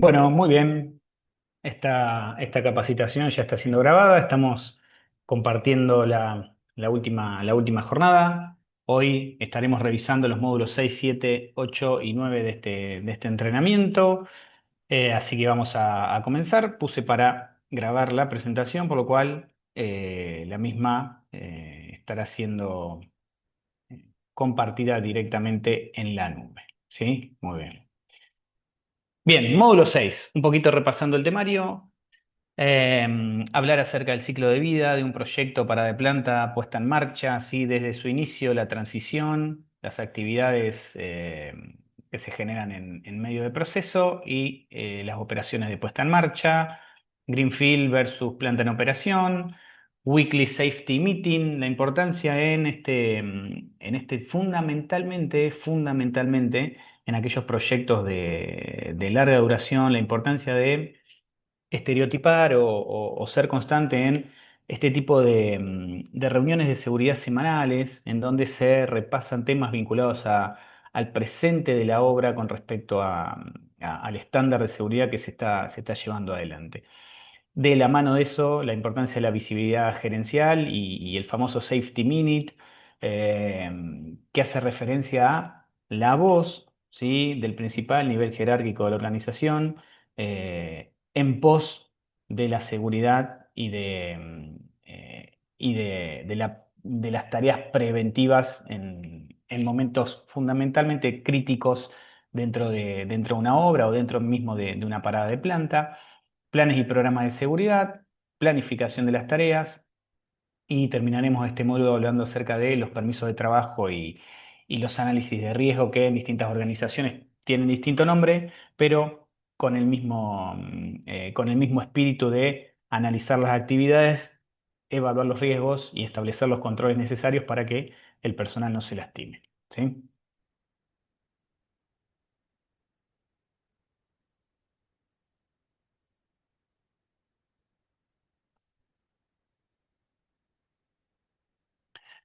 Bueno, muy bien. Esta capacitación ya está siendo grabada. Estamos compartiendo la última jornada. Hoy estaremos revisando los módulos 6, 7, 8 y 9 de este entrenamiento. Así que vamos a comenzar. Puse para grabar la presentación, por lo cual la misma estará siendo compartida directamente en la nube. ¿Sí? Muy bien. Bien, módulo 6. Un poquito repasando el temario. Hablar acerca del ciclo de vida de un proyecto para de planta puesta en marcha, así desde su inicio, la transición, las actividades que se generan en medio del proceso y las operaciones de puesta en marcha, Greenfield versus planta en operación, Weekly Safety Meeting, la importancia en este fundamentalmente en aquellos proyectos de larga duración, la importancia de estereotipar o ser constante en este tipo de reuniones de seguridad semanales, en donde se repasan temas vinculados al presente de la obra con respecto al estándar de seguridad que se está llevando adelante. De la mano de eso, la importancia de la visibilidad gerencial y el famoso Safety Minute, eh, que hace referencia a la voz, ¿sí?, del principal nivel jerárquico de la organización en pos de la seguridad y de las tareas preventivas en momentos fundamentalmente críticos dentro de una obra o dentro mismo de una parada de planta, planes y programas de seguridad, planificación de las tareas y terminaremos este módulo hablando acerca de los permisos de trabajo y los análisis de riesgo que en distintas organizaciones tienen distinto nombre, pero con el mismo espíritu de analizar las actividades, evaluar los riesgos y establecer los controles necesarios para que el personal no se lastime. ¿Sí?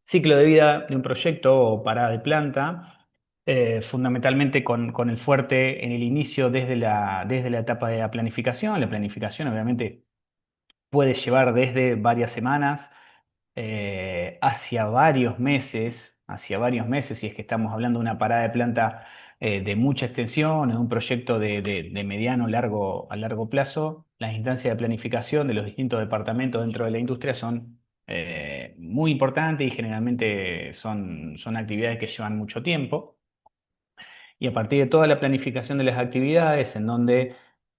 Ciclo de vida de un proyecto o parada de planta, fundamentalmente con el fuerte en el inicio desde la etapa de la planificación. La planificación obviamente puede llevar desde varias semanas hacia varios meses, si es que estamos hablando de una parada de planta de mucha extensión, en un proyecto de mediano a largo plazo. Las instancias de planificación de los distintos departamentos dentro de la industria son muy importantes y generalmente son actividades que llevan mucho tiempo. Y a partir de toda la planificación de las actividades, en donde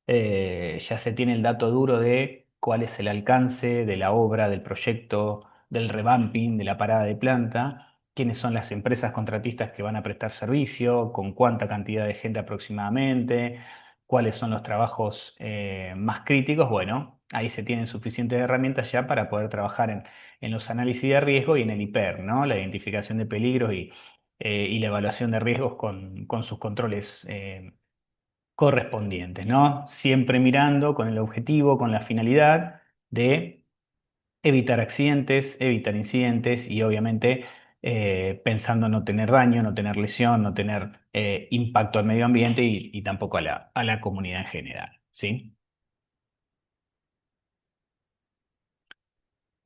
ya se tiene el dato duro de cuál es el alcance de la obra, del proyecto, del revamping, de la parada de planta, quiénes son las empresas contratistas que van a prestar servicio, con cuánta cantidad de gente aproximadamente, cuáles son los trabajos más críticos. Bueno, ahí se tienen suficientes herramientas ya para poder trabajar en los análisis de riesgo y en el IPER, ¿no? La identificación de peligros y la evaluación de riesgos con sus controles correspondientes, ¿no? Siempre mirando con el objetivo, con la finalidad de evitar accidentes, evitar incidentes y obviamente pensando no tener daño, no tener lesión, no tener impacto al medio ambiente y tampoco a la comunidad en general, ¿sí?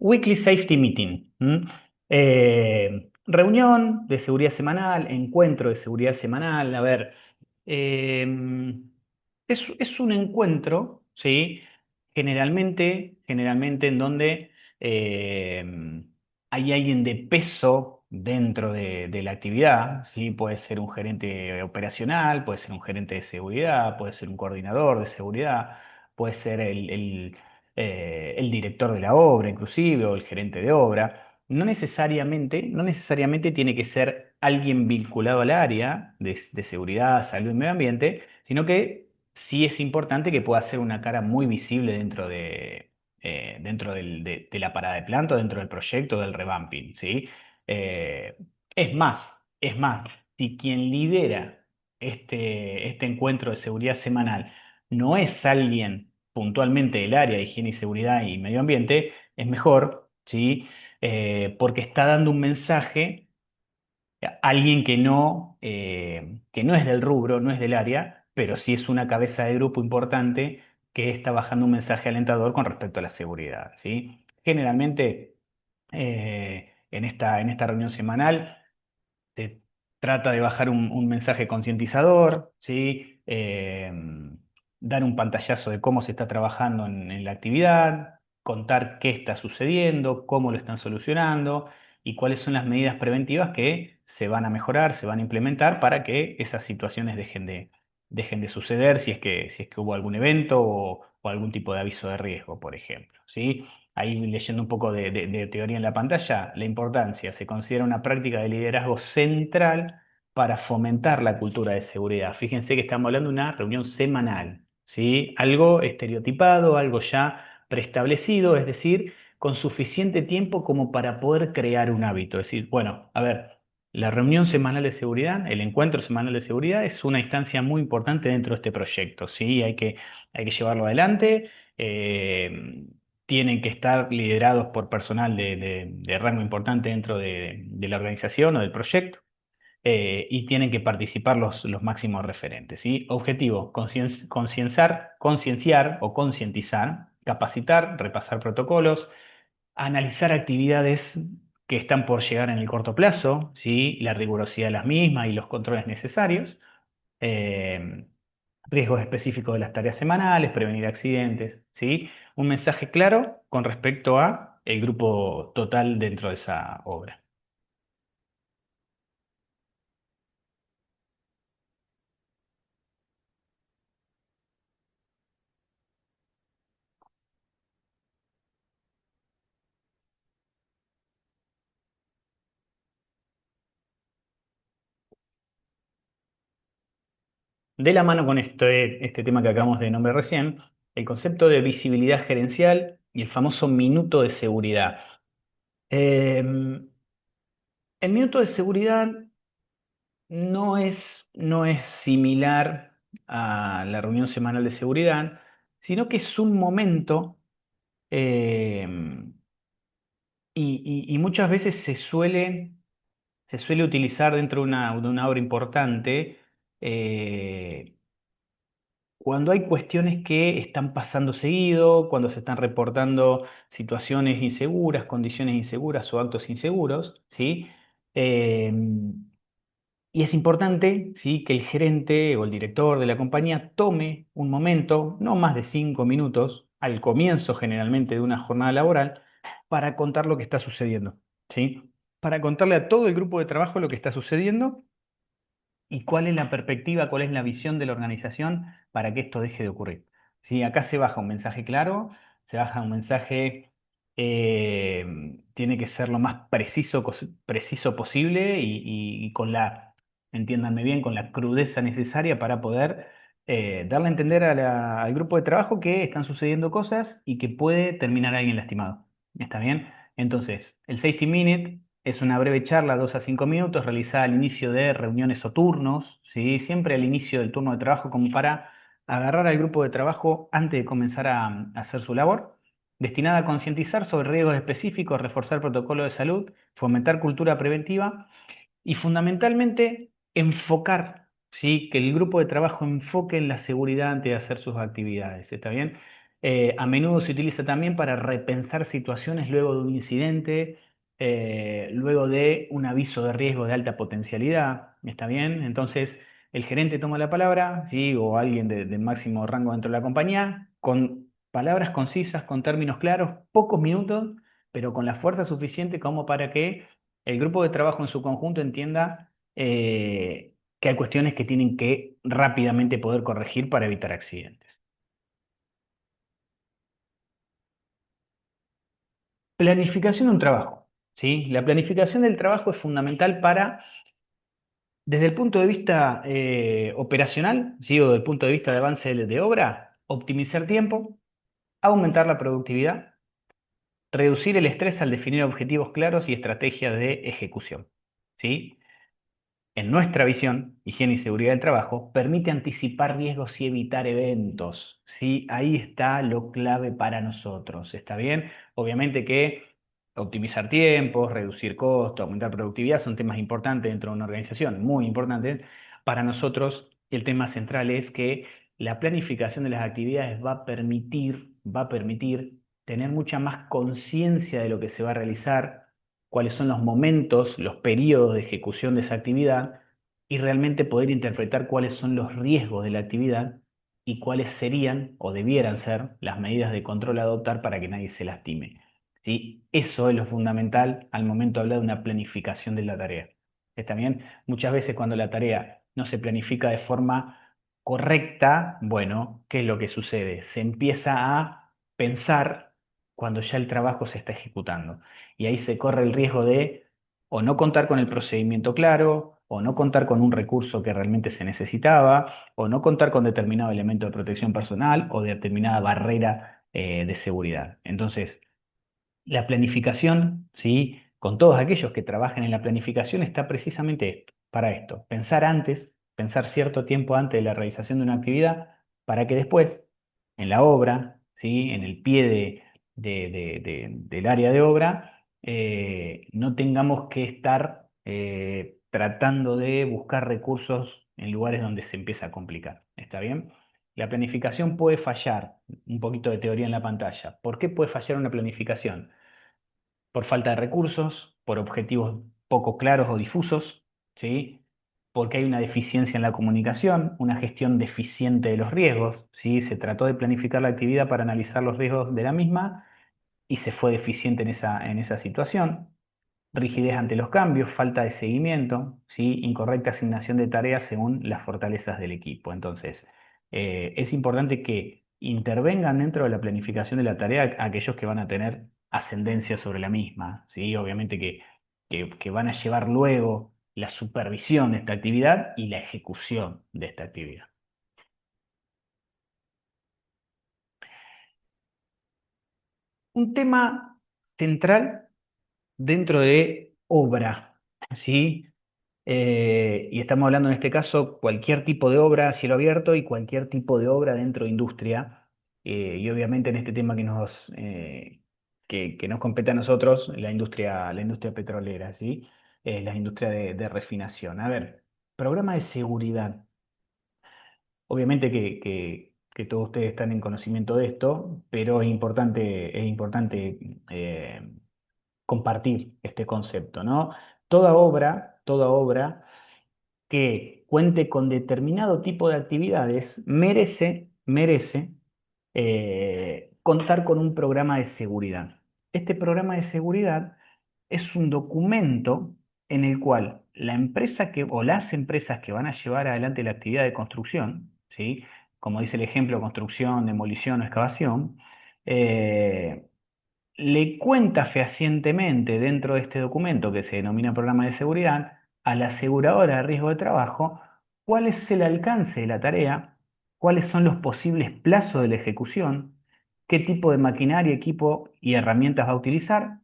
Weekly Safety Meeting. ¿M? Reunión de seguridad semanal, encuentro de seguridad semanal. A ver, eh, es un encuentro, ¿sí? Generalmente en donde hay alguien de peso dentro de la actividad, ¿sí? Puede ser un gerente operacional, puede ser un gerente de seguridad, puede ser un coordinador de seguridad, puede ser el director de la obra, inclusive, o el gerente de obra. No necesariamente tiene que ser alguien vinculado al área de seguridad, salud y medio ambiente, sino que sí es importante que pueda ser una cara muy visible dentro de la parada de planta, dentro del proyecto, del revamping, ¿sí? Eh, es más, si quien lidera este encuentro de seguridad semanal no es alguien puntualmente del área de higiene y seguridad y medio ambiente, es mejor, ¿sí? Porque está dando un mensaje a alguien que no es del rubro, no es del área, pero sí es una cabeza de grupo importante que está bajando un mensaje alentador con respecto a la seguridad, ¿sí? Generalmente, en esta reunión semanal, se trata de bajar un mensaje concientizador, ¿sí? Dar un pantallazo de cómo se está trabajando en la actividad, contar qué está sucediendo, cómo lo están solucionando y cuáles son las medidas preventivas que se van a mejorar, se van a implementar para que esas situaciones dejen de suceder si es que hubo algún evento o algún tipo de aviso de riesgo, por ejemplo, ¿sí? Ahí leyendo un poco de teoría en la pantalla, la importancia se considera una práctica de liderazgo central para fomentar la cultura de seguridad. Fíjense que estamos hablando de una reunión semanal, ¿sí? Algo estereotipado, algo ya preestablecido, es decir, con suficiente tiempo como para poder crear un hábito. Es decir, bueno, a ver, la reunión semanal de seguridad, el encuentro semanal de seguridad es una instancia muy importante dentro de este proyecto, ¿sí? Hay que llevarlo adelante. Tienen que estar liderados por personal de rango importante dentro de la organización o del proyecto, y tienen que participar los máximos referentes, ¿sí? Objetivo, concienciar o concientizar, capacitar, repasar protocolos, analizar actividades que están por llegar en el corto plazo, ¿sí? La rigurosidad de las mismas y los controles necesarios, eh, riesgos específicos de las tareas semanales, prevenir accidentes, ¿sí? Un mensaje claro con respecto a el grupo total dentro de esa obra. De la mano con este tema que acabamos de nombrar recién, el concepto de visibilidad gerencial y el famoso minuto de seguridad. Eh, el minuto de seguridad no es similar a la reunión semanal de seguridad, sino que es un momento, eh, y muchas veces se suele utilizar dentro de una obra importante, eh, cuando hay cuestiones que están pasando seguido, cuando se están reportando situaciones inseguras, condiciones inseguras o actos inseguros, ¿sí? Eh, y es importante, ¿sí?, que el gerente o el director de la compañía tome un momento, no más de 5 minutos, al comienzo generalmente de una jornada laboral, para contar lo que está sucediendo, ¿sí? Para contarle a todo el grupo de trabajo lo que está sucediendo y cuál es la perspectiva, cuál es la visión de la organización para que esto deje de ocurrir. ¿Sí? Acá se baja un mensaje claro, se baja un mensaje, tiene que ser lo más preciso posible y con entiéndanme bien, con la crudeza necesaria para poder darle a entender al grupo de trabajo que están sucediendo cosas y que puede terminar alguien lastimado. ¿Está bien? Entonces, el Safety Minute es una breve charla, 2 a 5 minutos, realizada al inicio de reuniones o turnos, ¿sí? Siempre al inicio del turno de trabajo, como para agarrar al grupo de trabajo antes de comenzar a hacer su labor, destinada a concientizar sobre riesgos específicos, reforzar protocolos de salud, fomentar cultura preventiva y fundamentalmente enfocar, ¿sí? Que el grupo de trabajo enfoque en la seguridad antes de hacer sus actividades, ¿está bien? A menudo se utiliza también para repensar situaciones luego de un incidente, luego de un aviso de riesgo de alta potencialidad, ¿está bien? Entonces, el gerente toma la palabra, ¿sí?, o alguien de máximo rango dentro de la compañía, con palabras concisas, con términos claros, pocos minutos, pero con la fuerza suficiente como para que el grupo de trabajo en su conjunto entienda que hay cuestiones que tienen que rápidamente poder corregir para evitar accidentes. Planificación de un trabajo, ¿sí? La planificación del trabajo es fundamental para, desde el punto de vista operacional, ¿sí?, o desde el punto de vista de avance de obra, optimizar tiempo, aumentar la productividad, reducir el estrés al definir objetivos claros y estrategias de ejecución, ¿sí? En nuestra visión, higiene y seguridad del trabajo permite anticipar riesgos y evitar eventos, ¿sí? Ahí está lo clave para nosotros, ¿está bien? Obviamente que optimizar tiempos, reducir costos, aumentar productividad son temas importantes dentro de una organización, muy importantes. Para nosotros el tema central es que la planificación de las actividades va a permitir tener mucha más conciencia de lo que se va a realizar, cuáles son los momentos, los periodos de ejecución de esa actividad y realmente poder interpretar cuáles son los riesgos de la actividad y cuáles serían o debieran ser las medidas de control a adoptar para que nadie se lastime. ¿Sí? Eso es lo fundamental al momento de hablar de una planificación de la tarea. Está bien, muchas veces cuando la tarea no se planifica de forma correcta, bueno, ¿qué es lo que sucede? Se empieza a pensar cuando ya el trabajo se está ejecutando. Y ahí se corre el riesgo de o no contar con el procedimiento claro, o no contar con un recurso que realmente se necesitaba, o no contar con determinado elemento de protección personal o determinada barrera de seguridad. Entonces, la planificación, ¿sí? Con todos aquellos que trabajen en la planificación está precisamente para esto, pensar antes, pensar cierto tiempo antes de la realización de una actividad, para que después, en la obra, ¿sí? En el pie del área de obra, no tengamos que estar tratando de buscar recursos en lugares donde se empieza a complicar. ¿Está bien? La planificación puede fallar, un poquito de teoría en la pantalla. ¿Por qué puede fallar una planificación? Por falta de recursos, por objetivos poco claros o difusos, ¿sí? Porque hay una deficiencia en la comunicación, una gestión deficiente de los riesgos, ¿sí? Se trató de planificar la actividad para analizar los riesgos de la misma y se fue deficiente en esa situación. Rigidez ante los cambios, falta de seguimiento, ¿sí? Incorrecta asignación de tareas según las fortalezas del equipo. Entonces, es importante que intervengan dentro de la planificación de la tarea aquellos que van a tener ascendencia sobre la misma, ¿sí? Obviamente que van a llevar luego la supervisión de esta actividad y la ejecución de esta actividad. Un tema central dentro de obra, ¿sí? Y estamos hablando en este caso cualquier tipo de obra a cielo abierto y cualquier tipo de obra dentro de industria. Y obviamente en este tema que nos compete a nosotros, la industria petrolera, ¿sí? La industria de refinación. A ver, programa de seguridad. Obviamente que todos ustedes están en conocimiento de esto, pero es importante compartir este concepto, ¿no? Toda obra que cuente con determinado tipo de actividades merece contar con un programa de seguridad. Este programa de seguridad es un documento en el cual la empresa o las empresas que van a llevar adelante la actividad de construcción, ¿sí? Como dice el ejemplo, construcción, demolición o excavación, eh, le cuenta fehacientemente dentro de este documento que se denomina programa de seguridad a la aseguradora de riesgo de trabajo cuál es el alcance de la tarea, cuáles son los posibles plazos de la ejecución, qué tipo de maquinaria, equipo y herramientas va a utilizar,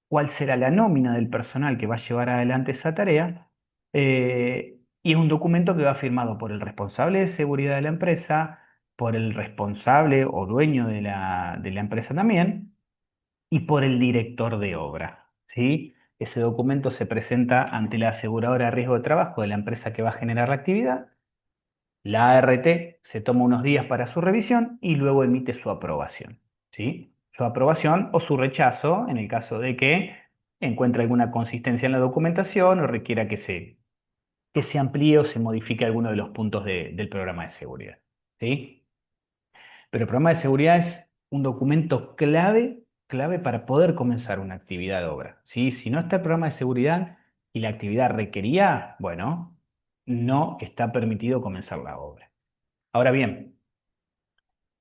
cuál será la nómina del personal que va a llevar adelante esa tarea, y es un documento que va firmado por el responsable de seguridad de la empresa, por el responsable o dueño de la empresa también, y por el director de obra, ¿sí? Ese documento se presenta ante la aseguradora de riesgo de trabajo de la empresa que va a generar la actividad. La ART se toma unos días para su revisión y luego emite su aprobación, ¿sí? Su aprobación o su rechazo en el caso de que encuentre alguna consistencia en la documentación o requiera que se amplíe o se modifique alguno de los puntos del programa de seguridad, ¿sí? Pero el programa de seguridad es un documento clave para poder comenzar una actividad de obra, ¿sí? Si no está el programa de seguridad y la actividad requería, bueno, no está permitido comenzar la obra. Ahora bien,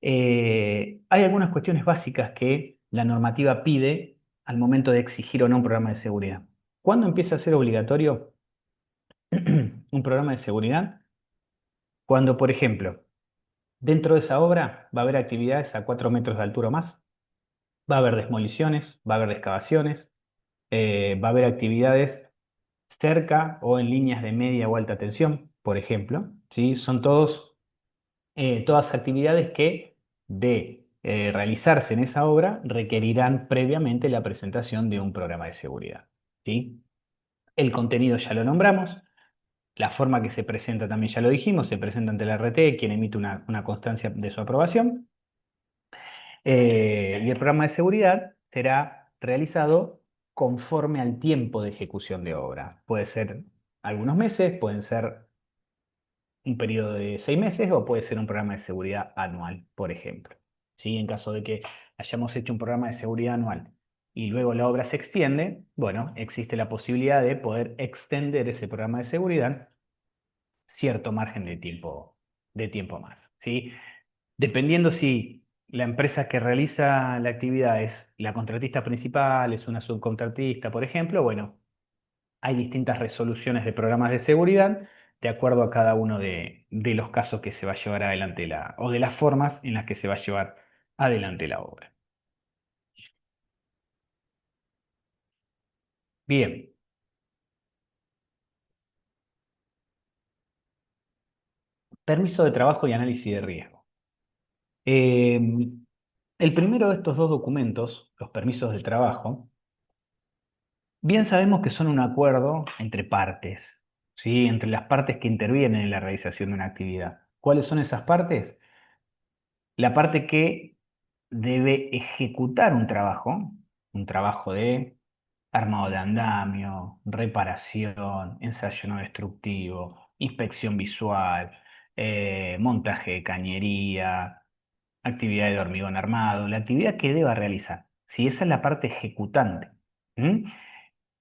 hay algunas cuestiones básicas que la normativa pide al momento de exigir o no un programa de seguridad. ¿Cuándo empieza a ser obligatorio un programa de seguridad? Cuando, por ejemplo, dentro de esa obra va a haber actividades a 4 metros de altura o más. Va a haber demoliciones, va a haber excavaciones, va a haber actividades cerca o en líneas de media o alta tensión, por ejemplo, ¿sí? Son todas actividades que de realizarse en esa obra requerirán previamente la presentación de un programa de seguridad, ¿sí? El contenido ya lo nombramos, La forma que se presenta también ya lo dijimos, se presenta ante la RT, quien emite una constancia de su aprobación. Y el programa de seguridad será realizado conforme al tiempo de ejecución de obra. Puede ser algunos meses, pueden ser un periodo de 6 meses o puede ser un programa de seguridad anual, por ejemplo. ¿Sí? En caso de que hayamos hecho un programa de seguridad anual y luego la obra se extiende, bueno, existe la posibilidad de poder extender ese programa de seguridad cierto margen de tiempo más. ¿Sí? Dependiendo si la empresa que realiza la actividad es la contratista principal, es una subcontratista, por ejemplo, bueno, hay distintas resoluciones de programas de seguridad de acuerdo a cada uno de los casos que se va a llevar adelante o de las formas en las que se va a llevar adelante la obra. Bien, permiso de trabajo y análisis de riesgo. Eh, el primero de estos dos documentos, los permisos de trabajo, bien sabemos que son un acuerdo entre partes, ¿sí? Entre las partes que intervienen en la realización de una actividad. ¿Cuáles son esas partes? La parte que debe ejecutar un trabajo de armado de andamio, reparación, ensayo no destructivo, inspección visual, montaje de cañería, actividad de hormigón armado, la actividad que deba realizar. Si esa es la parte ejecutante. ¿M?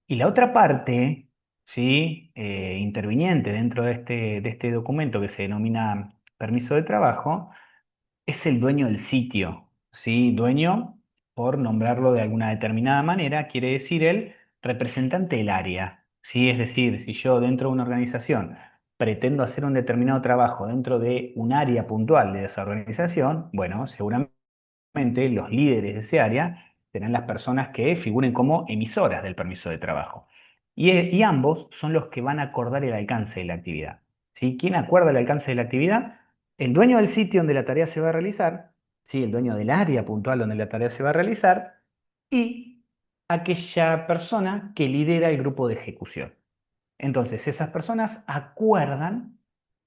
Y la otra parte, ¿sí? Interviniente dentro de este documento que se denomina permiso de trabajo, es el dueño del sitio, ¿sí? Dueño, por nombrarlo de alguna determinada manera, quiere decir el representante del área, ¿sí? Es decir, si yo dentro de una organización pretendo hacer un determinado trabajo dentro de un área puntual de esa organización, bueno, seguramente los líderes de ese área serán las personas que figuren como emisoras del permiso de trabajo. Y ambos son los que van a acordar el alcance de la actividad. ¿Sí? ¿Quién acuerda el alcance de la actividad? El dueño del sitio donde la tarea se va a realizar, ¿sí? El dueño del área puntual donde la tarea se va a realizar y aquella persona que lidera el grupo de ejecución. Entonces, esas personas acuerdan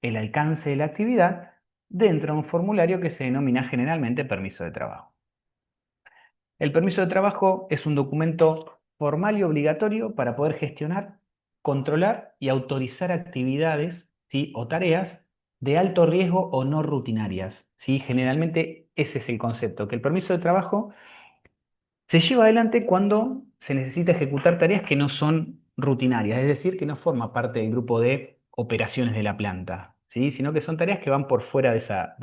el alcance de la actividad dentro de un formulario que se denomina generalmente permiso de trabajo. El permiso de trabajo es un documento formal y obligatorio para poder gestionar, controlar y autorizar actividades, ¿sí? O tareas de alto riesgo o no rutinarias, ¿sí? Generalmente ese es el concepto, que el permiso de trabajo se lleva adelante cuando se necesita ejecutar tareas que no son rutinarias, es decir, que no forma parte del grupo de operaciones de la planta, ¿sí? Sino que son tareas que van por fuera de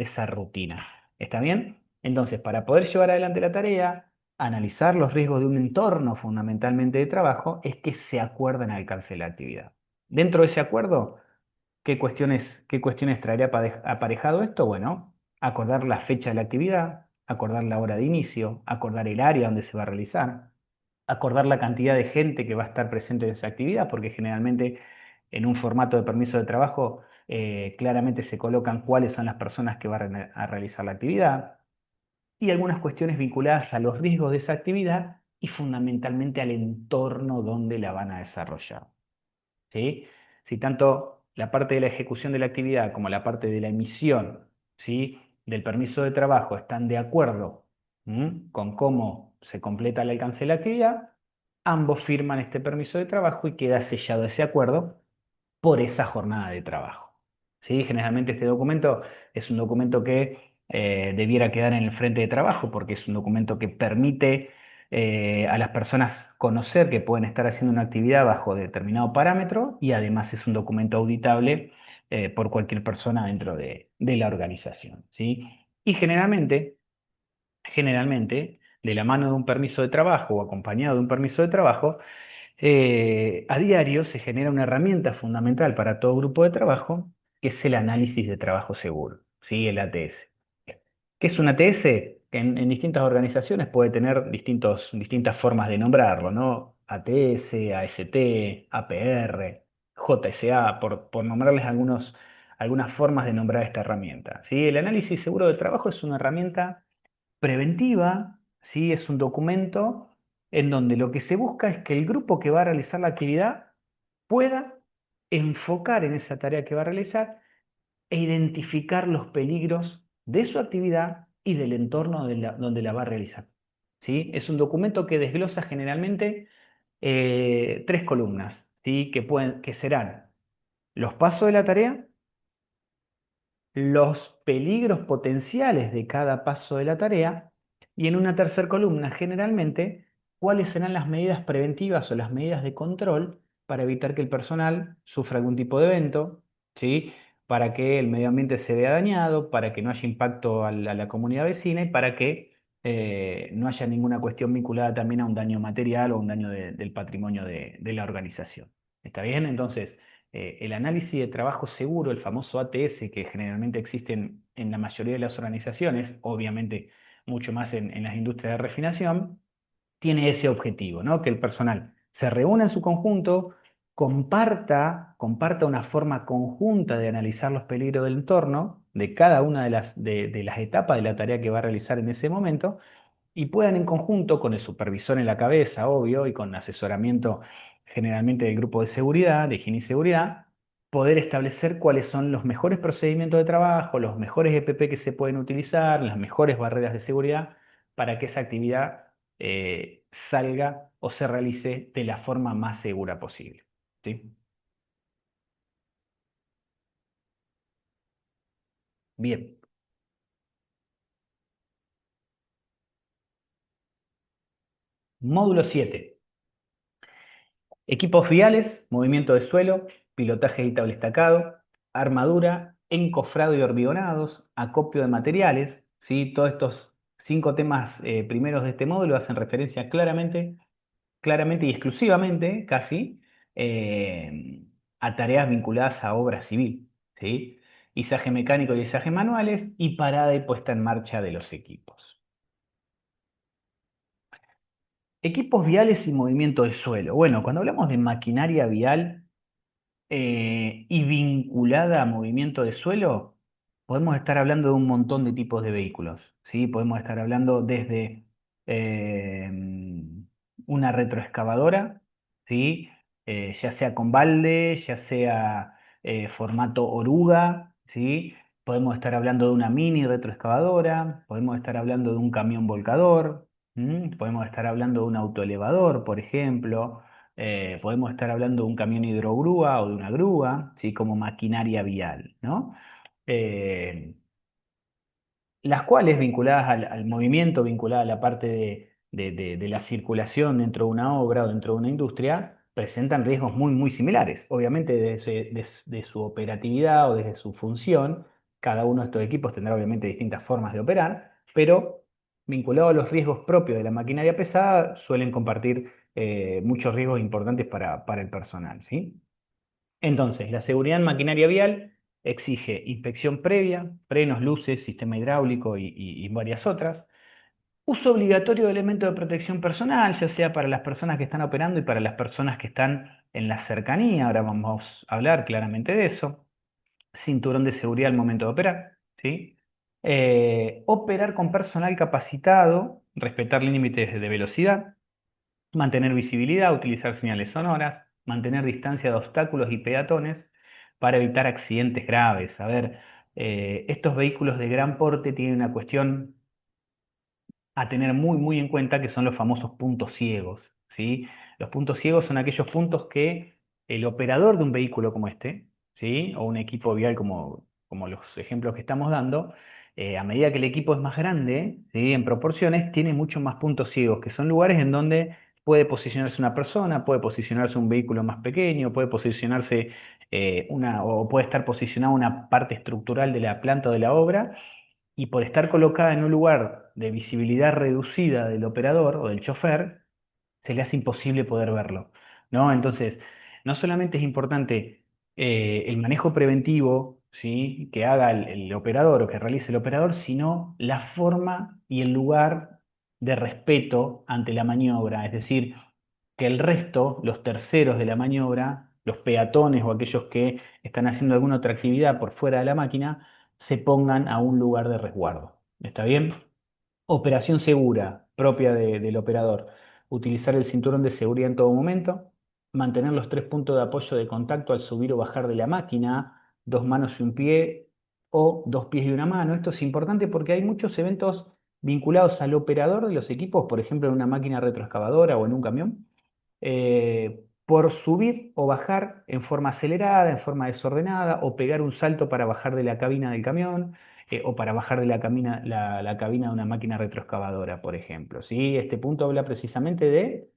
esa rutina. ¿Está bien? Entonces, para poder llevar adelante la tarea, analizar los riesgos de un entorno fundamentalmente de trabajo, es que se acuerdan el alcance de la actividad. Dentro de ese acuerdo, ¿qué cuestiones traería aparejado esto? Bueno, acordar la fecha de la actividad, acordar la hora de inicio, acordar el área donde se va a realizar, acordar la cantidad de gente que va a estar presente en esa actividad, porque generalmente en un formato de permiso de trabajo claramente se colocan cuáles son las personas que van a realizar la actividad y algunas cuestiones vinculadas a los riesgos de esa actividad y fundamentalmente al entorno donde la van a desarrollar. ¿Sí? Si tanto la parte de la ejecución de la actividad como la parte de la emisión, ¿sí? Del permiso de trabajo están de acuerdo, con cómo se completa el alcance de la actividad, ambos firman este permiso de trabajo y queda sellado ese acuerdo por esa jornada de trabajo. ¿Sí? Generalmente este documento es un documento que debiera quedar en el frente de trabajo porque es un documento que permite a las personas conocer que pueden estar haciendo una actividad bajo determinado parámetro y además es un documento auditable por cualquier persona dentro de la organización. ¿Sí? Y generalmente, de la mano de un permiso de trabajo o acompañado de un permiso de trabajo, a diario se genera una herramienta fundamental para todo grupo de trabajo, que es el análisis de trabajo seguro, ¿sí? El ATS. ¿Qué es un ATS? En distintas organizaciones puede tener distintas formas de nombrarlo, ¿no? ATS, AST, APR, JSA, por nombrarles algunas formas de nombrar esta herramienta, ¿sí? El análisis seguro de trabajo es una herramienta preventiva, ¿sí? Es un documento en donde lo que se busca es que el grupo que va a realizar la actividad pueda enfocar en esa tarea que va a realizar e identificar los peligros de su actividad y del entorno donde la va a realizar. ¿Sí? Es un documento que desglosa generalmente tres columnas, ¿sí? Que serán los pasos de la tarea, los peligros potenciales de cada paso de la tarea y en una tercera columna, generalmente, cuáles serán las medidas preventivas o las medidas de control para evitar que el personal sufra algún tipo de evento, ¿sí? Para que el medio ambiente se vea dañado, para que no haya impacto a la comunidad vecina y para que no haya ninguna cuestión vinculada también a un daño material o un daño del patrimonio de la organización. ¿Está bien? Entonces, el análisis de trabajo seguro, el famoso ATS, que generalmente existe en la mayoría de las organizaciones, obviamente mucho más en las industrias de refinación, tiene ese objetivo, ¿no? Que el personal se reúna en su conjunto, comparta una forma conjunta de analizar los peligros del entorno, de cada una de las etapas de la tarea que va a realizar en ese momento, y puedan en conjunto, con el supervisor en la cabeza, obvio, y con asesoramiento generalmente del grupo de seguridad, de higiene y seguridad, poder establecer cuáles son los mejores procedimientos de trabajo, los mejores EPP que se pueden utilizar, las mejores barreras de seguridad para que esa actividad salga o se realice de la forma más segura posible. ¿Sí? Bien. Módulo 7. Equipos viales, movimiento de suelo, pilotaje editable estacado, armadura, encofrado y hormigonados, acopio de materiales, ¿sí? Todos estos cinco temas primeros de este módulo hacen referencia claramente y exclusivamente, casi, eh, a tareas vinculadas a obra civil, ¿sí? Izaje mecánico y izaje manuales y parada y puesta en marcha de los equipos. Equipos viales y movimiento de suelo. Bueno, cuando hablamos de maquinaria vial, y vinculada a movimiento de suelo, podemos estar hablando de un montón de tipos de vehículos, ¿sí? Podemos estar hablando desde eh, una retroexcavadora, ¿sí? Ya sea con balde, ya sea formato oruga, ¿sí? Podemos estar hablando de una mini retroexcavadora, podemos estar hablando de un camión volcador, podemos estar hablando de un autoelevador, por ejemplo. Podemos estar hablando de un camión hidrogrúa o de una grúa, ¿sí? Como maquinaria vial, ¿no? Eh, las cuales vinculadas al movimiento, vinculadas a la parte de la circulación dentro de una obra o dentro de una industria, presentan riesgos muy similares. Obviamente desde su operatividad o desde su función, cada uno de estos equipos tendrá obviamente distintas formas de operar, pero vinculado a los riesgos propios de la maquinaria pesada, suelen compartir muchos riesgos importantes para el personal, ¿sí? Entonces, la seguridad en maquinaria vial exige inspección previa, frenos, luces, sistema hidráulico y varias otras. Uso obligatorio de elementos de protección personal, ya sea para las personas que están operando y para las personas que están en la cercanía. Ahora vamos a hablar claramente de eso. Cinturón de seguridad al momento de operar, ¿sí? Operar con personal capacitado, respetar límites de velocidad, mantener visibilidad, utilizar señales sonoras, mantener distancia de obstáculos y peatones para evitar accidentes graves. A ver, estos vehículos de gran porte tienen una cuestión a tener muy en cuenta que son los famosos puntos ciegos, ¿sí? Los puntos ciegos son aquellos puntos que el operador de un vehículo como este, ¿sí? O un equipo vial como los ejemplos que estamos dando, a medida que el equipo es más grande, ¿sí? En proporciones, tiene muchos más puntos ciegos, que son lugares en donde puede posicionarse una persona, puede posicionarse un vehículo más pequeño, puede posicionarse o puede estar posicionada una parte estructural de la planta o de la obra y por estar colocada en un lugar de visibilidad reducida del operador o del chofer, se le hace imposible poder verlo, ¿no? Entonces, no solamente es importante el manejo preventivo, ¿sí? Que haga el operador o que realice el operador, sino la forma y el lugar de respeto ante la maniobra, es decir, que el resto, los terceros de la maniobra, los peatones o aquellos que están haciendo alguna otra actividad por fuera de la máquina, se pongan a un lugar de resguardo. ¿Está bien? Operación segura, propia del operador. Utilizar el cinturón de seguridad en todo momento. mantener los tres puntos de apoyo de contacto al subir o bajar de la máquina, dos manos y un pie o dos pies y una mano. Esto es importante porque hay muchos eventos vinculados al operador de los equipos, por ejemplo, en una máquina retroexcavadora o en un camión, por subir o bajar en forma acelerada, en forma desordenada, o pegar un salto para bajar de la cabina del camión, o para bajar de la cabina de una máquina retroexcavadora, por ejemplo. ¿Sí? Este punto habla precisamente de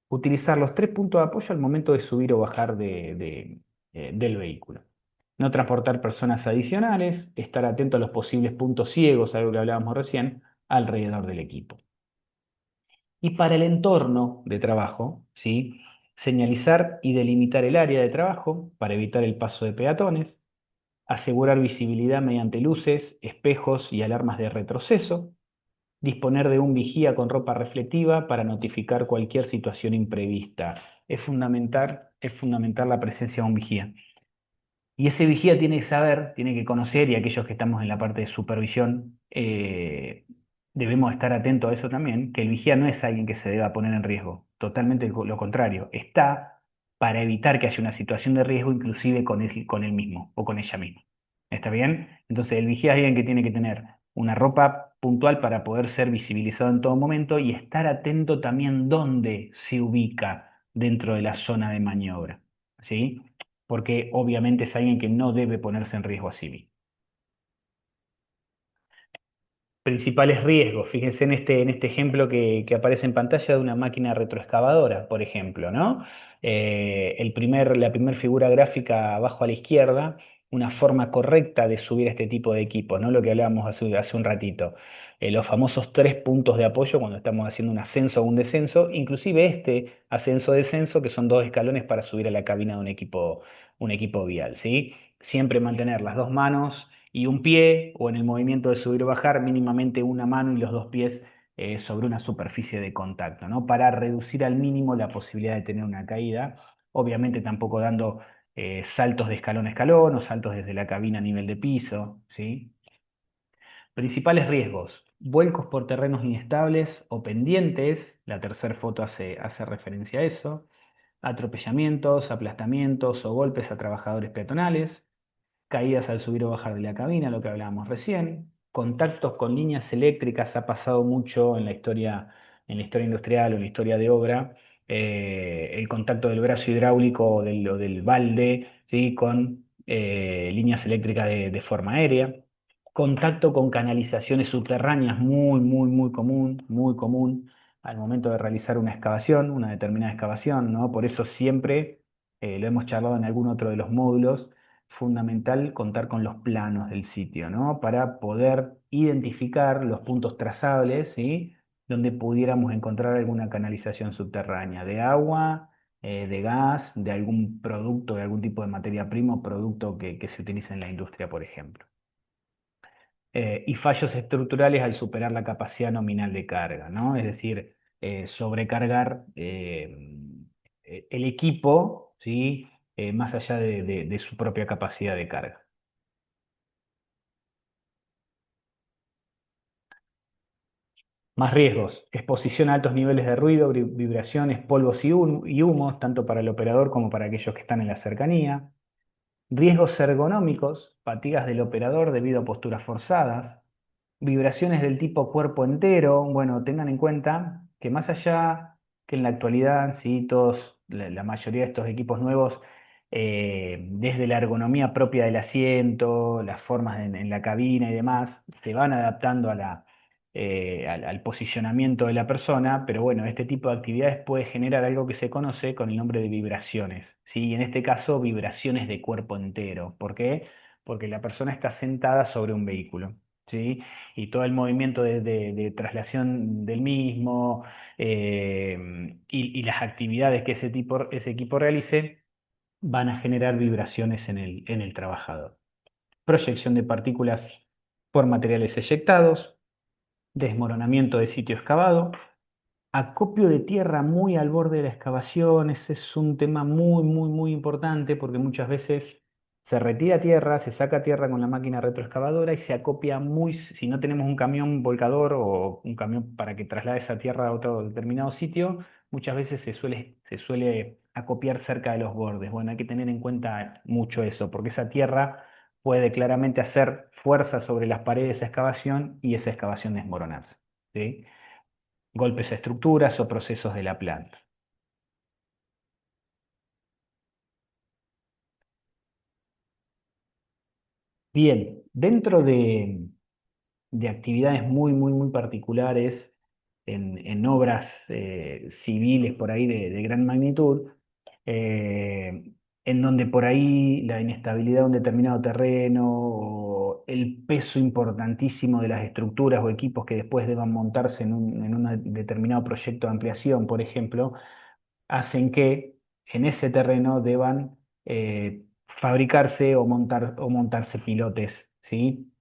utilizar los tres puntos de apoyo al momento de subir o bajar del vehículo. No transportar personas adicionales, estar atento a los posibles puntos ciegos, algo que hablábamos recién, alrededor del equipo. Y para el entorno de trabajo, ¿sí? Señalizar y delimitar el área de trabajo para evitar el paso de peatones, asegurar visibilidad mediante luces, espejos y alarmas de retroceso, disponer de un vigía con ropa reflectiva para notificar cualquier situación imprevista. Es fundamental la presencia de un vigía. Y ese vigía tiene que saber, tiene que conocer, y aquellos que estamos en la parte de supervisión, debemos estar atentos a eso también, que el vigía no es alguien que se deba poner en riesgo, totalmente lo contrario, está para evitar que haya una situación de riesgo, inclusive con él mismo o con ella misma. ¿Está bien? Entonces el vigía es alguien que tiene que tener una ropa puntual para poder ser visibilizado en todo momento y estar atento también dónde se ubica dentro de la zona de maniobra. ¿Sí? Porque obviamente es alguien que no debe ponerse en riesgo a sí mismo. Principales riesgos, fíjense en este ejemplo que aparece en pantalla de una máquina retroexcavadora, por ejemplo, ¿no? La primera figura gráfica abajo a la izquierda, una forma correcta de subir este tipo de equipos, ¿no? Lo que hablábamos hace un ratito. Los famosos tres puntos de apoyo cuando estamos haciendo un ascenso o un descenso, inclusive este ascenso-descenso, que son dos escalones para subir a la cabina de un equipo vial, ¿sí? Siempre mantener las dos manos y un pie, o en el movimiento de subir o bajar, mínimamente una mano y los dos pies sobre una superficie de contacto, ¿no? Para reducir al mínimo la posibilidad de tener una caída. Obviamente tampoco dando saltos de escalón a escalón o saltos desde la cabina a nivel de piso, ¿sí? Principales riesgos: vuelcos por terrenos inestables o pendientes, la tercera foto hace referencia a eso, atropellamientos, aplastamientos o golpes a trabajadores peatonales, caídas al subir o bajar de la cabina, lo que hablábamos recién, contactos con líneas eléctricas, ha pasado mucho en la historia industrial o en la historia de obra, el contacto del brazo hidráulico o del balde, ¿sí? Con líneas eléctricas de forma aérea. Contacto con canalizaciones subterráneas, muy, muy, muy común al momento de realizar una excavación, una determinada excavación, ¿no? Por eso siempre, lo hemos charlado en algún otro de los módulos, fundamental contar con los planos del sitio, ¿no? Para poder identificar los puntos trazables, ¿sí? Donde pudiéramos encontrar alguna canalización subterránea de agua, de gas, de algún producto, de algún tipo de materia prima o producto que se utiliza en la industria, por ejemplo. Y fallos estructurales al superar la capacidad nominal de carga, ¿no? Es decir, sobrecargar el equipo, ¿sí? Más allá de su propia capacidad de carga. Más riesgos: exposición a altos niveles de ruido, vibraciones, polvos y humos, tanto para el operador como para aquellos que están en la cercanía. Riesgos ergonómicos: fatigas del operador debido a posturas forzadas. Vibraciones del tipo cuerpo entero. Bueno, tengan en cuenta que más allá que en la actualidad, sí, la mayoría de estos equipos nuevos, desde la ergonomía propia del asiento, las formas en la cabina y demás, se van adaptando al posicionamiento de la persona, pero bueno, este tipo de actividades puede generar algo que se conoce con el nombre de vibraciones, ¿sí? Y en este caso, vibraciones de cuerpo entero. ¿Por qué? Porque la persona está sentada sobre un vehículo, ¿sí? Y todo el movimiento de traslación del mismo, y las actividades que ese equipo realice van a generar vibraciones en el trabajador. Proyección de partículas por materiales eyectados, desmoronamiento de sitio excavado, acopio de tierra muy al borde de la excavación. Ese es un tema muy, muy, muy importante porque muchas veces se retira tierra, se saca tierra con la máquina retroexcavadora y se acopia si no tenemos un camión volcador o un camión para que traslade esa tierra a otro determinado sitio, muchas veces se suele acopiar cerca de los bordes. Bueno, hay que tener en cuenta mucho eso, porque esa tierra puede claramente hacer fuerza sobre las paredes de excavación y esa excavación desmoronarse. ¿Sí? Golpes a estructuras o procesos de la planta. Bien, dentro de actividades muy particulares en obras civiles por ahí de gran magnitud, eh, en donde por ahí la inestabilidad de un determinado terreno o el peso importantísimo de las estructuras o equipos que después deban montarse en un determinado proyecto de ampliación, por ejemplo, hacen que en ese terreno deban fabricarse o montarse pilotes, ¿sí?